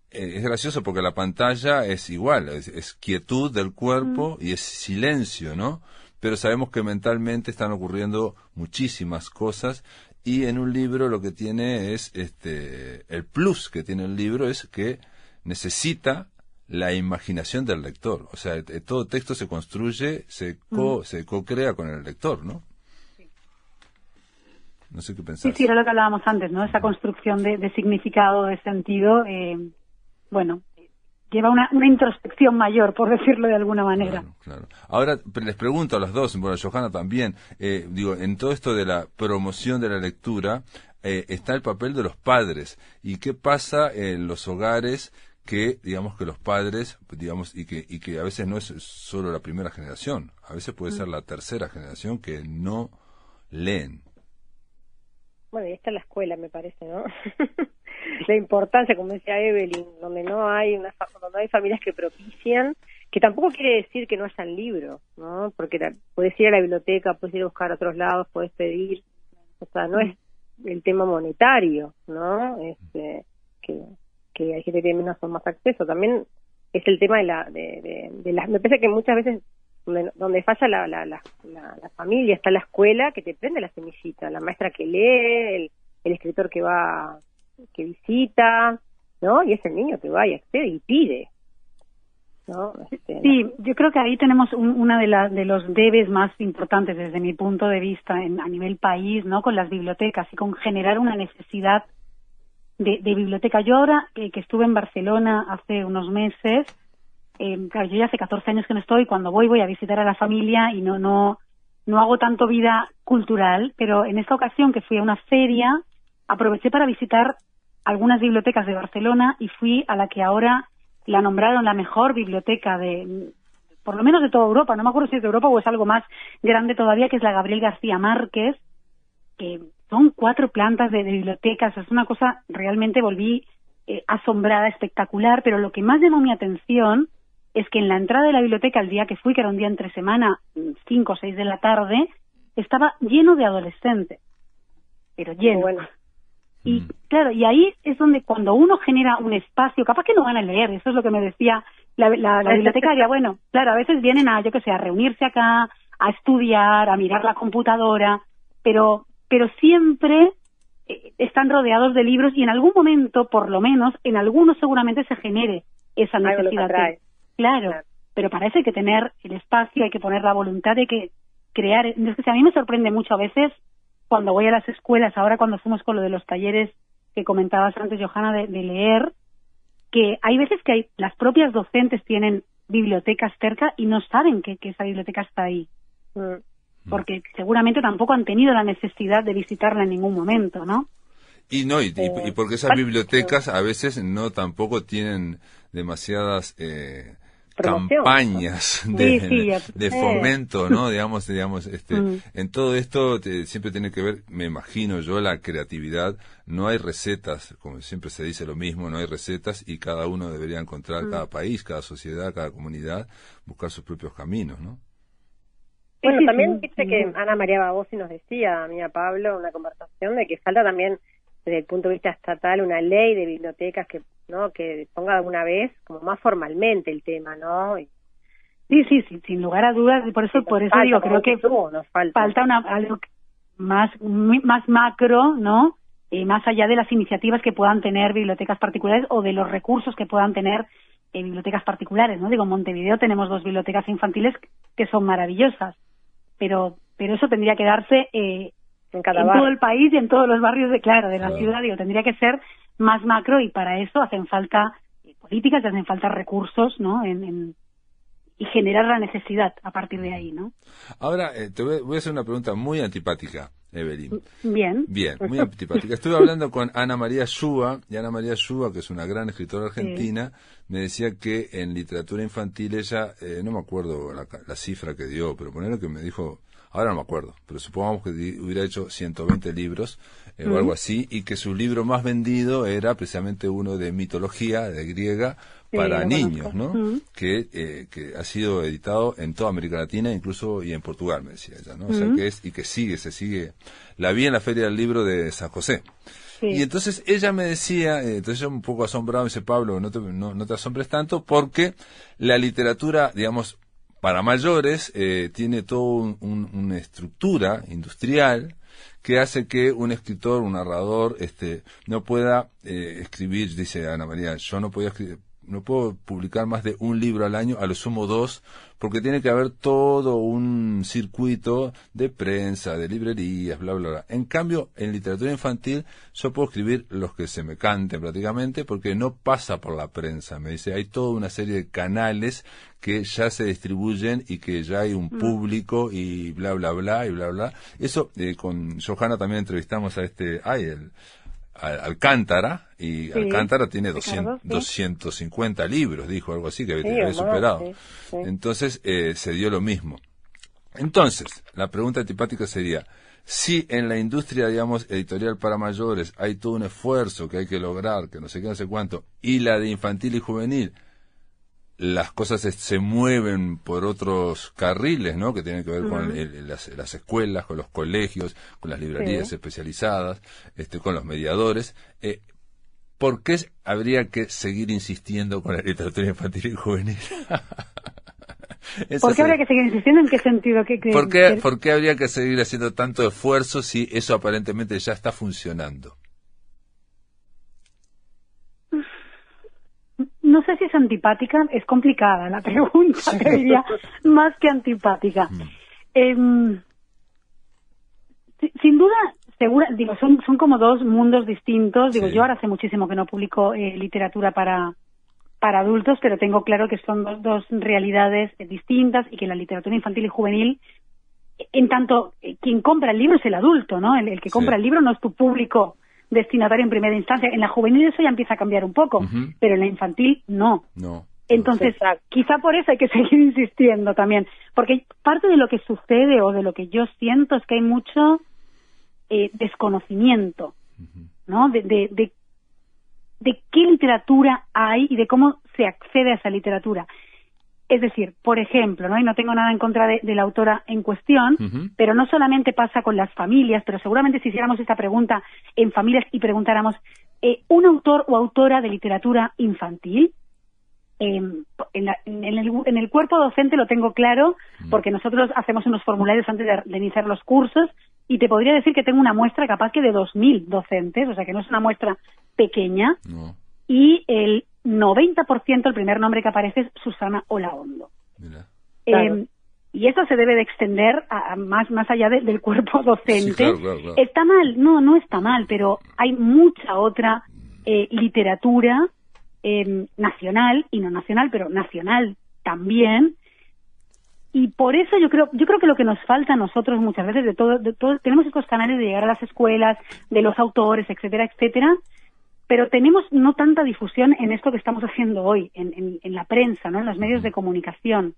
Es gracioso porque la pantalla es igual, es quietud del cuerpo y es silencio, ¿no? Pero sabemos que mentalmente están ocurriendo muchísimas cosas, y en un libro lo que tiene es, el plus que tiene el libro es que necesita la imaginación del lector. O sea, todo texto se construye, se co-crea con el lector, ¿no? No sé qué pensás. Sí, era lo que hablábamos antes, ¿no? Esa construcción de significado, de sentido, lleva una introspección mayor, por decirlo de alguna manera. Claro. Ahora les pregunto a las dos, bueno, a Johanna también, en todo esto de la promoción de la lectura, está el papel de los padres. ¿Y qué pasa en los hogares que, digamos, que los padres, digamos, y que a veces no es solo la primera generación, a veces puede ser la tercera generación que no leen? Bueno, y esta es la escuela, me parece, ¿no? La importancia, como decía Evelyn, donde no hay familias que propician, que tampoco quiere decir que no hayan libros, ¿no? Porque puedes ir a la biblioteca, puedes ir a buscar a otros lados, puedes pedir, o sea, no es el tema monetario, ¿no? Que hay gente que tiene menos o más acceso, también es el tema de las, me parece que muchas veces donde falla la familia está la escuela, que te prende la semillita, la maestra que lee, el escritor que visita, ¿no? Y es el niño que va y accede y pide, ¿no? Sí, yo creo que ahí tenemos una de los debes más importantes desde mi punto de vista a nivel país, ¿no? Con las bibliotecas y con generar una necesidad de biblioteca. Yo ahora que estuve en Barcelona hace unos meses, claro, yo ya hace 14 años que no estoy, cuando voy a visitar a la familia y no hago tanto vida cultural, pero en esta ocasión que fui a una feria, aproveché para visitar algunas bibliotecas de Barcelona y fui a la que ahora la nombraron la mejor biblioteca por lo menos de toda Europa, no me acuerdo si es de Europa o es algo más grande todavía, que es la Gabriel García Márquez, que son 4 plantas de bibliotecas, es una cosa, realmente volví asombrada, espectacular, pero lo que más llamó mi atención es que en la entrada de la biblioteca, el día que fui, que era un día entre semana, 5 o 6 de la tarde, estaba lleno de adolescentes, pero lleno. Bueno. Y claro, y ahí es donde cuando uno genera un espacio, capaz que no van a leer, eso es lo que me decía la bibliotecaria, bueno, claro, a veces vienen a reunirse acá, a estudiar, a mirar la computadora, pero siempre están rodeados de libros y en algún momento, por lo menos, en algunos seguramente se genere esa necesidad. Claro, pero para eso hay que tener el espacio, hay que poner la voluntad, hay que crear. Entonces, a mí me sorprende mucho a veces cuando voy a las escuelas, ahora cuando fuimos con lo de los talleres que comentabas antes, Johanna, de leer, que hay veces que las propias docentes tienen bibliotecas cerca y no saben que esa biblioteca está ahí. Porque seguramente tampoco han tenido la necesidad de visitarla en ningún momento, ¿no? Y porque esas bibliotecas a veces no tampoco tienen demasiadas campañas de fomento, ¿no? Digamos, en todo esto siempre tiene que ver, me imagino yo, la creatividad. No hay recetas, como siempre se dice lo mismo, no hay recetas y cada uno debería encontrar, cada país, cada sociedad, cada comunidad, buscar sus propios caminos, ¿no? Bueno, también viste que Ana María Babosi nos decía, a mí, a Pablo, una conversación de que falta también, desde el punto de vista estatal, una ley de bibliotecas que ponga alguna vez como más formalmente el tema, ¿no? Sí, sin lugar a dudas, y por eso digo, creo que nos falta algo más macro, ¿no? Más allá de las iniciativas que puedan tener bibliotecas particulares o de los recursos que puedan tener bibliotecas particulares, ¿no? Digo, en Montevideo tenemos 2 bibliotecas infantiles que son maravillosas, pero eso tendría que darse en todo el país y en todos los barrios de la ciudad. Digo, tendría que ser más macro y para eso hacen falta políticas, te hacen falta recursos, ¿no? Y generar la necesidad a partir de ahí, ¿no? Ahora, te voy a hacer una pregunta muy antipática, Evelyn. Bien, muy antipática. Estuve hablando con Ana María Shua, y Ana María Shua, que es una gran escritora argentina, me decía que en literatura infantil ella, no me acuerdo la cifra que dio, pero ponerlo que me dijo, ahora no me acuerdo, pero supongamos que hubiera hecho 120 libros o algo así, y que su libro más vendido era precisamente uno de mitología, de griega, para niños, ¿no? Que ha sido editado en toda América Latina, incluso y en Portugal, me decía ella, ¿no? O sea que se sigue. La vi en la Feria del Libro de San José. Y entonces ella me decía, entonces yo un poco asombrado, me dice, Pablo, no te asombres tanto, porque la literatura, digamos, para mayores, tiene toda una estructura industrial que hace que un escritor, un narrador, no pueda escribir, dice Ana María, yo no puedo publicar más de un libro al año, a lo sumo 2, porque tiene que haber todo un circuito de prensa, de librerías, bla, bla, bla. En cambio, en literatura infantil, yo puedo escribir los que se me canten prácticamente, porque no pasa por la prensa. Me dice, hay toda una serie de canales que ya se distribuyen y que ya hay un público y bla, bla, bla, y bla, bla. Eso, con Johanna también entrevistamos a Alcántara, y Alcántara tiene 250 libros, dijo algo así, que había superado. Entonces, se dio lo mismo. Entonces, la pregunta antipática sería, si en la industria, digamos, editorial para mayores hay todo un esfuerzo que hay que lograr, que no sé qué, no sé cuánto, y la de infantil y juvenil, las cosas se mueven por otros carriles, ¿no? Que tienen que ver con las escuelas, con los colegios, con las librerías especializadas, con los mediadores. ¿Por qué habría que seguir insistiendo con la literatura infantil y juvenil? ¿Por qué habría que seguir insistiendo? ¿En qué sentido? ¿Por qué habría que seguir haciendo tanto esfuerzo si eso aparentemente ya está funcionando? No sé si es antipática, es complicada la pregunta, te diría, más que antipática. Sin duda, digo, son como dos mundos distintos. Digo, yo ahora hace muchísimo que no publico literatura para adultos, pero tengo claro que son dos realidades distintas y que la literatura infantil y juvenil, en tanto quien compra el libro es el adulto, ¿no? El que compra el libro no es tu público destinatario en primera instancia. En la juvenil eso ya empieza a cambiar un poco, pero en la infantil no. Entonces, quizá por eso hay que seguir insistiendo también, porque parte de lo que sucede o de lo que yo siento es que hay mucho desconocimiento, ¿no? De qué literatura hay y de cómo se accede a esa literatura. Es decir, por ejemplo, ¿no? Y no tengo nada en contra de la autora en cuestión, pero no solamente pasa con las familias, pero seguramente si hiciéramos esta pregunta en familias y preguntáramos, ¿un autor o autora de literatura infantil? En el cuerpo docente lo tengo claro, porque nosotros hacemos unos formularios antes de iniciar los cursos, y te podría decir que tengo una muestra capaz que de 2.000 docentes, o sea que no es una muestra pequeña, y el 90% el primer nombre que aparece es Susana Olaondo. Y eso se debe de extender a más allá del cuerpo docente. Sí, claro. ¿Está mal? No está mal, pero hay mucha otra literatura nacional y no nacional, pero nacional también. Y por eso yo creo que lo que nos falta a nosotros muchas veces de todo tenemos estos canales de llegar a las escuelas, de los autores, etcétera, etcétera, pero tenemos no tanta difusión en esto que estamos haciendo hoy, en la prensa, ¿no? En los medios de comunicación.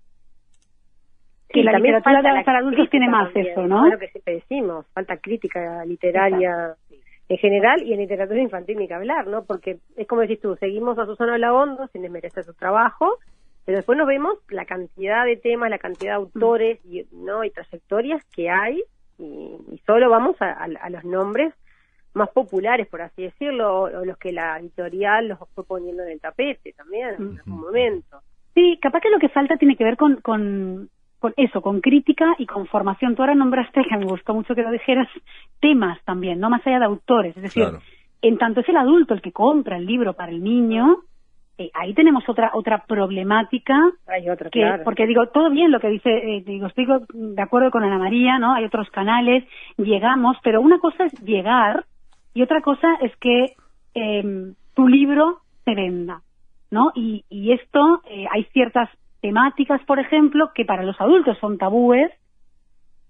Que la literatura para adultos tiene más también, eso, ¿no? Es lo que siempre decimos, falta crítica literaria en general y en literatura infantil ni que hablar, ¿no? Porque es como decís tú, seguimos a Susana Olaondo sin desmerecer su trabajo, pero después nos vemos la cantidad de temas, la cantidad de autores y trayectorias que hay y solo vamos a los nombres más populares, por así decirlo, o los que la editorial los fue poniendo en el tapete también en algún momento. Sí, capaz que lo que falta tiene que ver con eso, con crítica y con formación. Tú ahora nombraste, que me gustó mucho que lo dijeras, temas también, no más allá de autores. Es decir, en tanto es el adulto el que compra el libro para el niño, ahí tenemos otra problemática. Hay otra, porque digo, todo bien lo que dice, estoy de acuerdo con Ana María, ¿no? Hay otros canales, llegamos, pero una cosa es llegar y otra cosa es que tu libro se venda, ¿no? Y esto, hay ciertas temáticas, por ejemplo, que para los adultos son tabúes.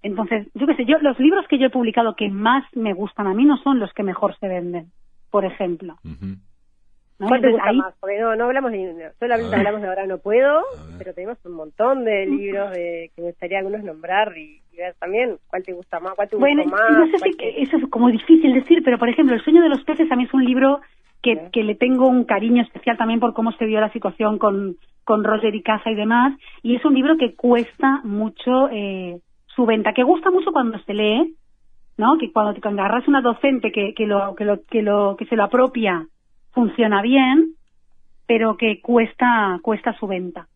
Entonces, yo qué sé, los libros que yo he publicado que más me gustan a mí no son los que mejor se venden, por ejemplo. ¿No? ¿Cuál te gusta más? Porque no hablamos solamente hablamos de Ahora No Puedo, pero tenemos un montón de libros que me gustaría algunos nombrar y ver también cuál te gusta más, cuál te gusta más. No sé si eso es como difícil decir, pero por ejemplo, El sueño de los peces a mí es un libro que le tengo un cariño especial también por cómo se dio la situación con Roger y Casa y demás, y es un libro que cuesta mucho su venta, que gusta mucho cuando se lee, ¿no? Que cuando agarras una docente que se lo apropia, funciona bien, pero que cuesta su venta.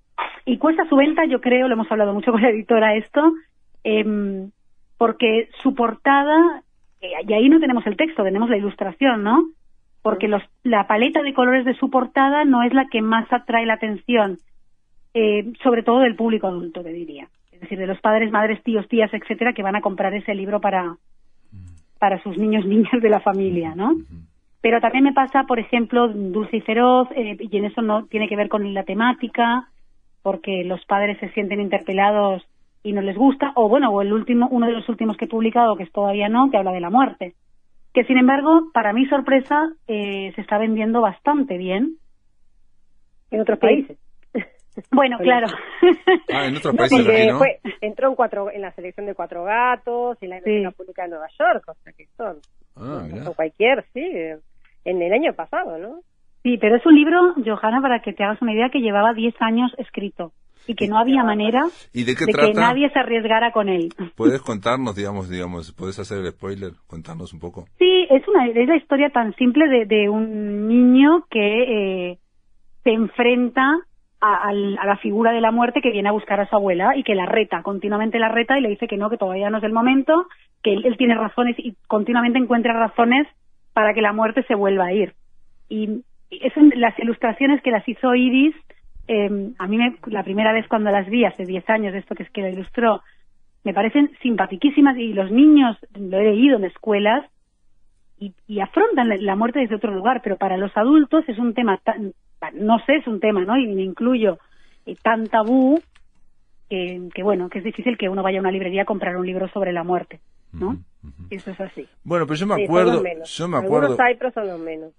Y cuesta su venta, yo creo, lo hemos hablado mucho con la editora esto, porque su portada, y ahí no tenemos el texto, tenemos la ilustración, ¿no? Porque la paleta de colores de su portada no es la que más atrae la atención, sobre todo del público adulto, te diría. Es decir, de los padres, madres, tíos, tías, etcétera, que van a comprar ese libro para sus niños, niñas de la familia, ¿no? Pero también me pasa, por ejemplo, Dulce y Feroz, y en eso no tiene que ver con la temática, porque los padres se sienten interpelados y no les gusta, o uno de los últimos que he publicado, que es Todavía no, que habla de la muerte, que sin embargo, para mi sorpresa, se está vendiendo bastante bien. En otros países. Bueno, claro. En otros países ¿no? Entró en la selección de 4 gatos, en la Biblioteca Pública de Nueva York, o sea que son cualquier, sí, en el año pasado, ¿no? Sí, pero es un libro, Johanna, para que te hagas una idea, que llevaba 10 años escrito y que no había manera de que nadie se arriesgara con él. ¿Puedes contarnos, digamos, puedes hacer el spoiler, contarnos un poco? Sí, es la historia tan simple de un niño que se enfrenta a la figura de la muerte, que viene a buscar a su abuela y que continuamente la reta y le dice que no, que todavía no es el momento, que él tiene razones y continuamente encuentra razones para que la muerte se vuelva a ir. Y las ilustraciones que las hizo Iris, a mí la primera vez cuando las vi hace 10 años, esto que es que la ilustró, me parecen simpaticísimas, y los niños, lo he leído en escuelas, y afrontan la muerte desde otro lugar, pero para los adultos es un tema es un tema, ¿no? Y me incluyo, tan tabú que es difícil que uno vaya a una librería a comprar un libro sobre la muerte, ¿no? Eso es así. Bueno, pero yo me acuerdo, algunos hay, pero son los menos.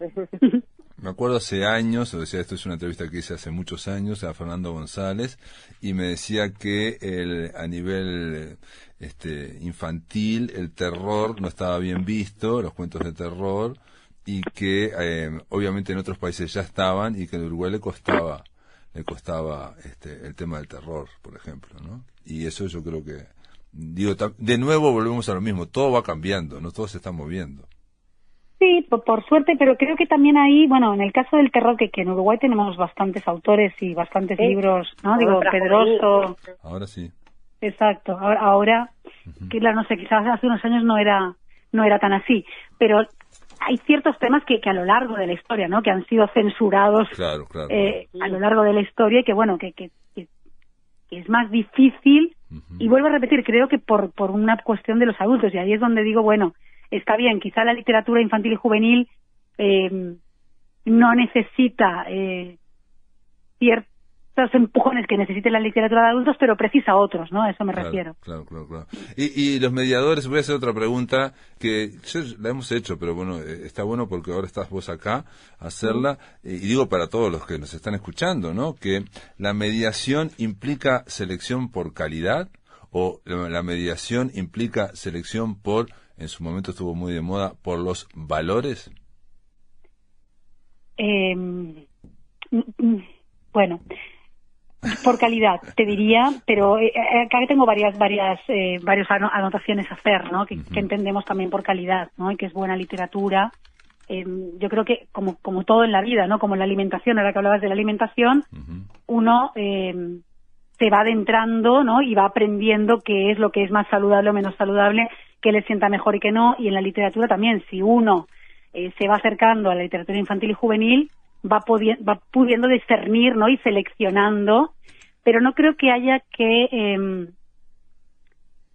Me acuerdo hace años, esto es una entrevista que hice hace muchos años a Fernando González, y me decía que a nivel infantil el terror no estaba bien visto, los cuentos de terror, y que obviamente en otros países ya estaban, y que en Uruguay le costaba el tema del terror, por ejemplo, ¿no? Y eso yo creo que, de nuevo volvemos a lo mismo, todo va cambiando, no todo se está moviendo. Sí, por suerte, pero creo que también ahí, en el caso del terror, que en Uruguay tenemos bastantes autores y bastantes libros, ¿no? Pedroso. Ahora sí. Exacto, ahora que no sé, quizás hace unos años no era tan así, pero hay ciertos temas que a lo largo de la historia, ¿no? Que han sido censurados claro. A lo largo de la historia, que es más difícil, y vuelvo a repetir, creo que por una cuestión de los adultos, y ahí es donde digo, está bien, quizá la literatura infantil y juvenil no necesita ciertos empujones que necesite la literatura de adultos, pero precisa otros, ¿no? A eso me refiero. Claro. Y los mediadores, voy a hacer otra pregunta que la hemos hecho, pero está bueno porque ahora estás vos acá a hacerla, y digo para todos los que nos están escuchando, ¿no? Que la mediación implica selección por calidad, o la mediación implica selección por, en su momento estuvo muy de moda, por los valores. Por calidad, te diría, pero acá tengo varias anotaciones a hacer, ¿no? Que entendemos también por calidad, ¿no? Y que es buena literatura. Yo creo que como todo en la vida, ¿no? Como en la alimentación, ahora que hablabas de la alimentación, uno se va adentrando, ¿no? Y va aprendiendo qué es lo que es más saludable o menos saludable, qué le sienta mejor y qué no. Y en la literatura también, si uno se va acercando a la literatura infantil y juvenil, va pudiendo discernir, ¿no? Y seleccionando, pero no creo que haya que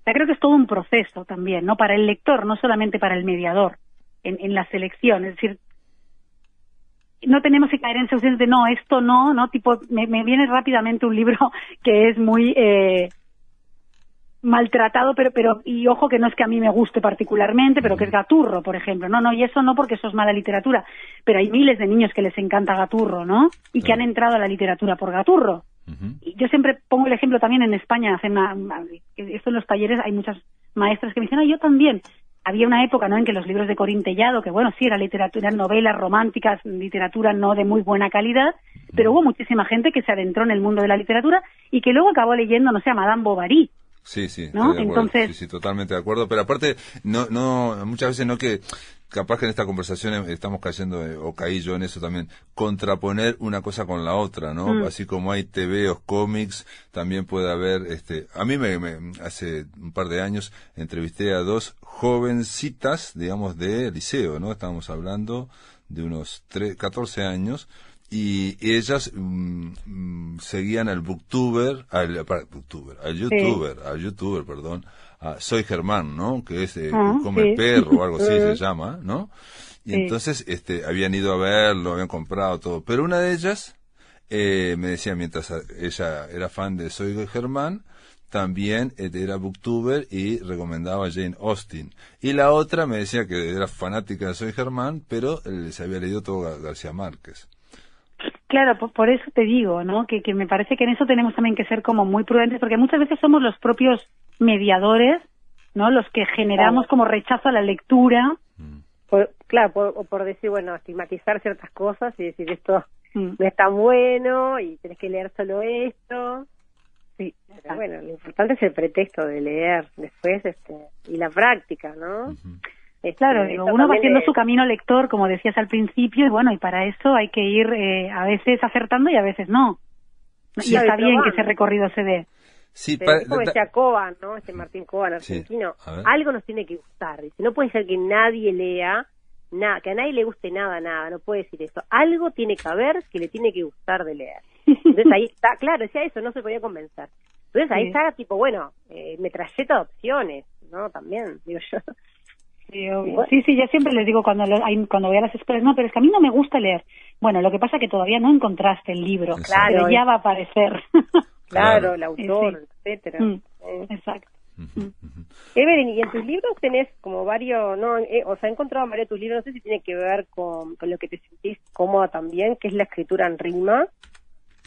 creo que es todo un proceso también, ¿no? Para el lector, no solamente para el mediador en la selección. Es decir, no tenemos que caer en seducciones de no, esto no, tipo, me viene rápidamente un libro que es muy maltratado, pero y ojo que no es que a mí me guste particularmente, pero que es Gaturro, por ejemplo. No, y eso no porque eso es mala literatura, pero hay miles de niños que les encanta Gaturro, ¿no? Y que han entrado a la literatura por Gaturro. Y yo siempre pongo el ejemplo también en España, esto en los talleres hay muchas maestras que me dicen, yo también. Había una época, ¿no?, en que los libros de Corín Tellado, que bueno, sí, era literatura, novelas románticas, literatura no de muy buena calidad, pero hubo muchísima gente que se adentró en el mundo de la literatura y que luego acabó leyendo, no sé, a Madame Bovary. Sí, ¿no? Entonces, sí, totalmente de acuerdo, pero aparte, no, muchas veces no que, capaz que en esta conversación estamos cayendo, o caí yo en eso también, contraponer una cosa con la otra, ¿no? Así como hay TVOs, cómics, también puede haber, a mí hace un par de años entrevisté a 2 jovencitas, digamos, de liceo, ¿no? Estábamos hablando de unos 14 años, y ellas seguían al booktuber, al youtuber, perdón, a Soy Germán, ¿no? Que es come perro o algo así se llama, ¿no? Y entonces habían ido a verlo, habían comprado todo, pero una de ellas me decía, mientras ella era fan de Soy Germán, también era booktuber y recomendaba a Jane Austen. Y la otra me decía que era fanática de Soy Germán, pero se había leído todo García Márquez. Claro, por eso te digo, ¿no? Que me parece que en eso tenemos también que ser como muy prudentes, porque muchas veces somos los propios mediadores, ¿no? Los que generamos como rechazo a la lectura. Por decir, bueno, estigmatizar ciertas cosas y decir esto no es tan bueno y tenés que leer solo esto. Sí, pero bueno, lo importante es el pretexto de leer después y la práctica, ¿no? Claro, digo, uno va haciendo su camino lector, como decías al principio, y bueno, y para eso hay que ir a veces acertando y a veces no. Sí, y está bien que ese recorrido se dé. Sí, como decía Coban, ¿no? Martín Coban, argentino, algo nos tiene que gustar. Dice, no puede ser que nadie lea, que a nadie le guste nada, no puede decir eso. Algo tiene que haber que le tiene que gustar de leer. Entonces ahí está, claro, decía eso, no se podía convencer. Entonces ahí está, tipo, bueno, metralleta de opciones, ¿no? También, digo yo. Sí, yo siempre les digo cuando voy a las escuelas, no, pero es que a mí no me gusta leer. Bueno, lo que pasa es que todavía no encontraste el libro, pero ya va a aparecer. Claro, el autor, etcétera. Exacto. Evelyn, y en tus libros tenés como varios, no, o sea, he encontrado varios de tus libros, no sé si tiene que ver con lo que te sentís cómoda también, que es la escritura en rima.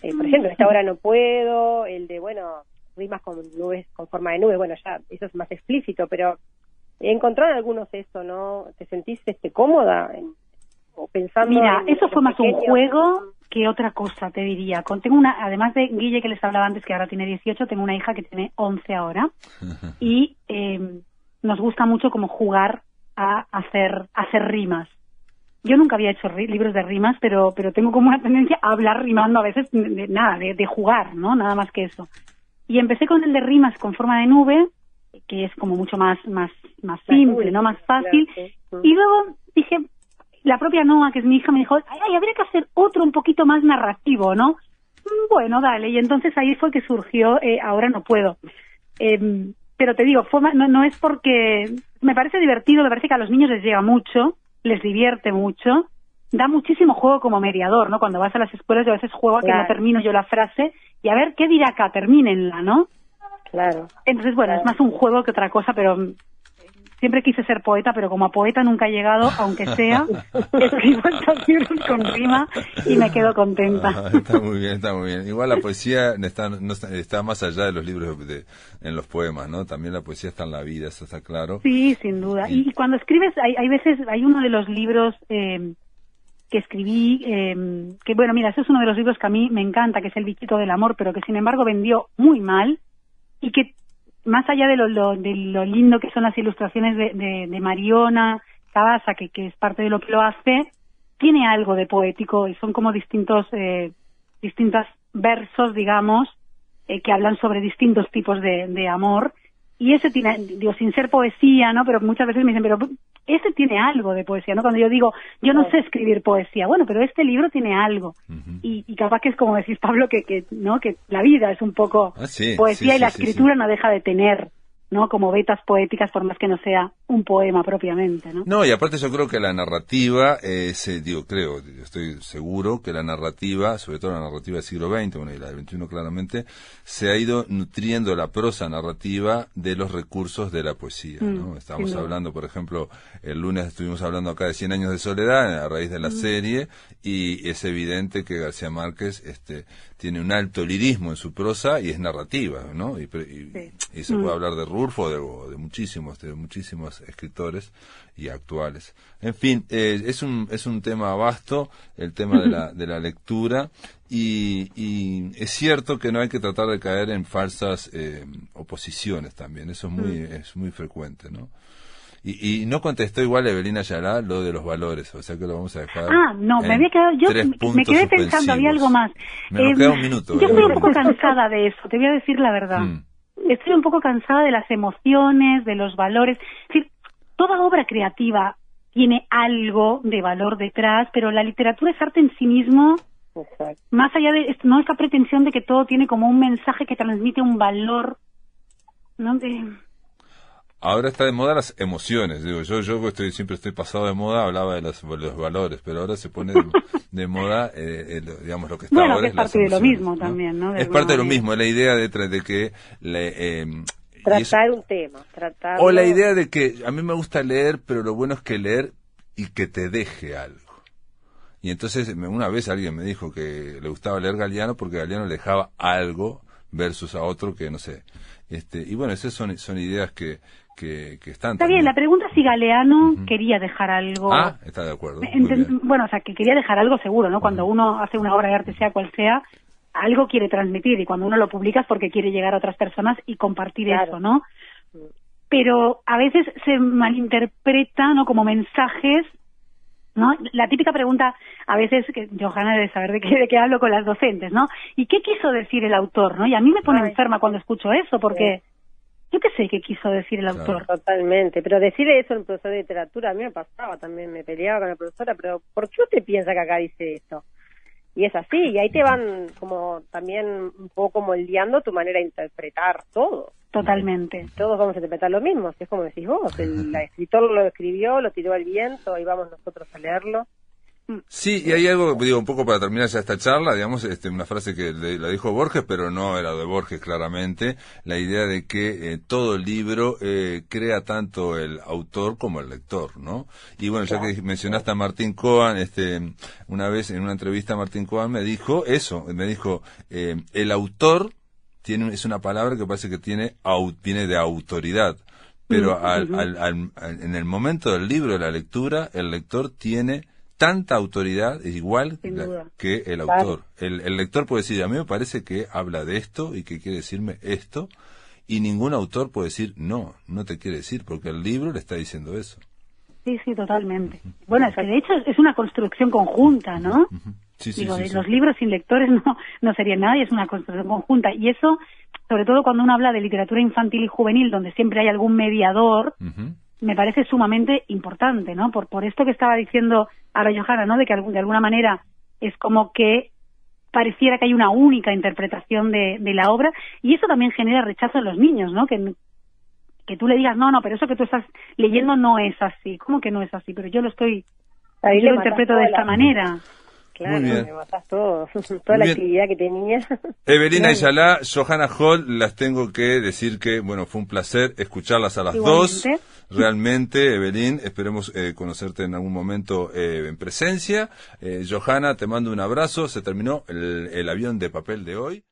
Por ejemplo, esta hora no puedo, el de, bueno, rimas con nubes, con forma de nubes, bueno, ya, eso es más explícito, pero he encontrado en algunos eso, ¿no? ¿Te sentís cómoda o pensando? Mira, eso fue más un juego que otra cosa, te diría. Tengo además de Guille, que les hablaba antes, que ahora tiene 18, tengo una hija que tiene 11 ahora, y nos gusta mucho como jugar a hacer rimas. Yo nunca había hecho libros de rimas, pero tengo como una tendencia a hablar rimando a veces, de jugar, ¿no? Nada más que eso. Y empecé con el de rimas con forma de nube, que es como mucho más simple, ¿no? Más fácil. Claro, sí. Y luego dije, la propia Noa, que es mi hija, me dijo, habría que hacer otro un poquito más narrativo, ¿no? Bueno, dale. Y entonces ahí fue que surgió Ahora no puedo. Pero te digo, no es porque... Me parece divertido, me parece que a los niños les llega mucho, les divierte mucho, da muchísimo juego como mediador, ¿no? Cuando vas a las escuelas yo a veces juego a que no termino yo la frase y a ver qué dirá acá, termínenla, ¿no? Claro. Entonces, bueno, es más un juego que otra cosa, pero siempre quise ser poeta, pero como a poeta nunca he llegado, aunque sea, escribo estos libros con rima y me quedo contenta. Está muy bien. Igual la poesía está más allá de los libros en los poemas, ¿no? También la poesía está en la vida, eso está claro. Sí, sin duda. Y cuando escribes, hay veces, hay uno de los libros que escribí, que bueno, mira, ese es uno de los libros que a mí me encanta, que es El bichito del amor, pero que sin embargo vendió muy mal, y que más allá de lo lindo que son las ilustraciones de Mariona Cabasa, que es parte de lo que lo hace, tiene algo de poético y son como distintos versos, digamos, que hablan sobre distintos tipos de amor. Y ese tiene, digo, sin ser poesía, ¿no? Pero muchas veces me dicen, pero ese tiene algo de poesía, ¿no? Cuando yo digo, yo no sé escribir poesía, bueno, pero este libro tiene algo. Y capaz que es como decís, Pablo, que la vida es un poco poesía y la escritura no deja de tener ¿no? Como vetas poéticas, por más que no sea un poema propiamente, ¿no? No, y aparte yo creo que la narrativa, estoy seguro que la narrativa, sobre todo la narrativa del siglo XX, bueno, y la del XXI claramente, se ha ido nutriendo la prosa narrativa de los recursos de la poesía, ¿no? Estamos hablando, por ejemplo, el lunes estuvimos hablando acá de 100 años de soledad a raíz de la serie, y es evidente que García Márquez tiene un alto lirismo en su prosa y es narrativa, ¿no? Y se puede hablar de Rulfo o de muchísimos escritores y actuales. En fin, es un tema vasto, el tema de la lectura, y es cierto que no hay que tratar de caer en falsas oposiciones también, eso es muy frecuente, ¿no? Y no contestó igual Evelina Ayala lo de los valores, o sea que lo vamos a dejar. No, me había quedado, yo me quedé pensando, había algo más. Nos queda un minuto. Yo estoy un poco cansada de eso, te voy a decir la verdad. Estoy un poco cansada de las emociones, de los valores. Es decir, toda obra creativa tiene algo de valor detrás, pero la literatura es arte en sí mismo. Exacto. Más allá de no esta pretensión de que todo tiene como un mensaje que transmite un valor, ¿no? Ahora está de moda las emociones, digo, yo siempre estoy pasado de moda, hablaba de los valores, pero ahora se pone de moda, digamos, lo que está ahora que es parte de lo mismo, ¿no? También, ¿no? Es parte de lo mismo, la idea detrás de que tratar un tema, tratarlo. O la idea de que a mí me gusta leer, pero lo bueno es que leer y que te deje algo. Y entonces una vez alguien me dijo que le gustaba leer Galeano porque Galeano le dejaba algo versus a otro que no sé. Y bueno, esas son ideas que están. Está bien, la pregunta es si Galeano quería dejar algo. Está de acuerdo. Bueno, o sea, que quería dejar algo seguro, ¿no? Cuando uno hace una obra de arte, sea cual sea, algo quiere transmitir, y cuando uno lo publica es porque quiere llegar a otras personas y compartir eso, ¿no? Pero a veces se malinterpreta, ¿no? Como mensajes, ¿no? La típica pregunta, a veces, que Johanna debe saber de qué hablo con las docentes, ¿no? ¿Y qué quiso decir el autor, no? Y a mí me pone enferma cuando escucho eso, porque yo qué sé qué quiso decir el autor. Totalmente, pero decir eso en el profesor de literatura, a mí me pasaba también, me peleaba con la profesora, pero ¿por qué usted piensa que acá dice esto? Y es así, y ahí te van como también un poco moldeando tu manera de interpretar todo. Totalmente. Todos vamos a interpretar lo mismo, es como decís vos, el escritor lo escribió, lo tiró al viento, ahí vamos nosotros a leerlo. Sí, y hay algo, digo, un poco para terminar ya esta charla, digamos, una frase que la dijo Borges, pero no era de Borges claramente, la idea de que todo el libro crea tanto el autor como el lector, ¿no? Y bueno, ya que mencionaste a Martín Cohen, una vez en una entrevista Martín Cohen me dijo eso, el autor es una palabra que parece que viene de autoridad, pero en el momento del libro, de la lectura, el lector tiene tanta autoridad, igual que el autor. El lector puede decir, a mí me parece que habla de esto y que quiere decirme esto, y ningún autor puede decir, no te quiere decir, porque el libro le está diciendo eso. Sí, totalmente. Bueno, es que de hecho es una construcción conjunta, ¿no? Sí, los libros sin lectores no serían nada, y es una construcción conjunta. Y eso, sobre todo cuando uno habla de literatura infantil y juvenil, donde siempre hay algún mediador, me parece sumamente importante, ¿no? Por esto que estaba diciendo ahora Johanna, ¿no? De que de alguna manera es como que pareciera que hay una única interpretación de la obra, y eso también genera rechazo en los niños, ¿no? Que tú le digas, no, pero eso que tú estás leyendo no es así. ¿Cómo que no es así? Pero yo lo interpreto de esta manera. Claro, me matás todo, toda la actividad que tenía. Evelina Ayala, Johanna Hall, las tengo que decir que, bueno, fue un placer escucharlas a las dos. Realmente, Evelyn, esperemos conocerte en algún momento en presencia. Johanna, te mando un abrazo, se terminó el avión de papel de hoy.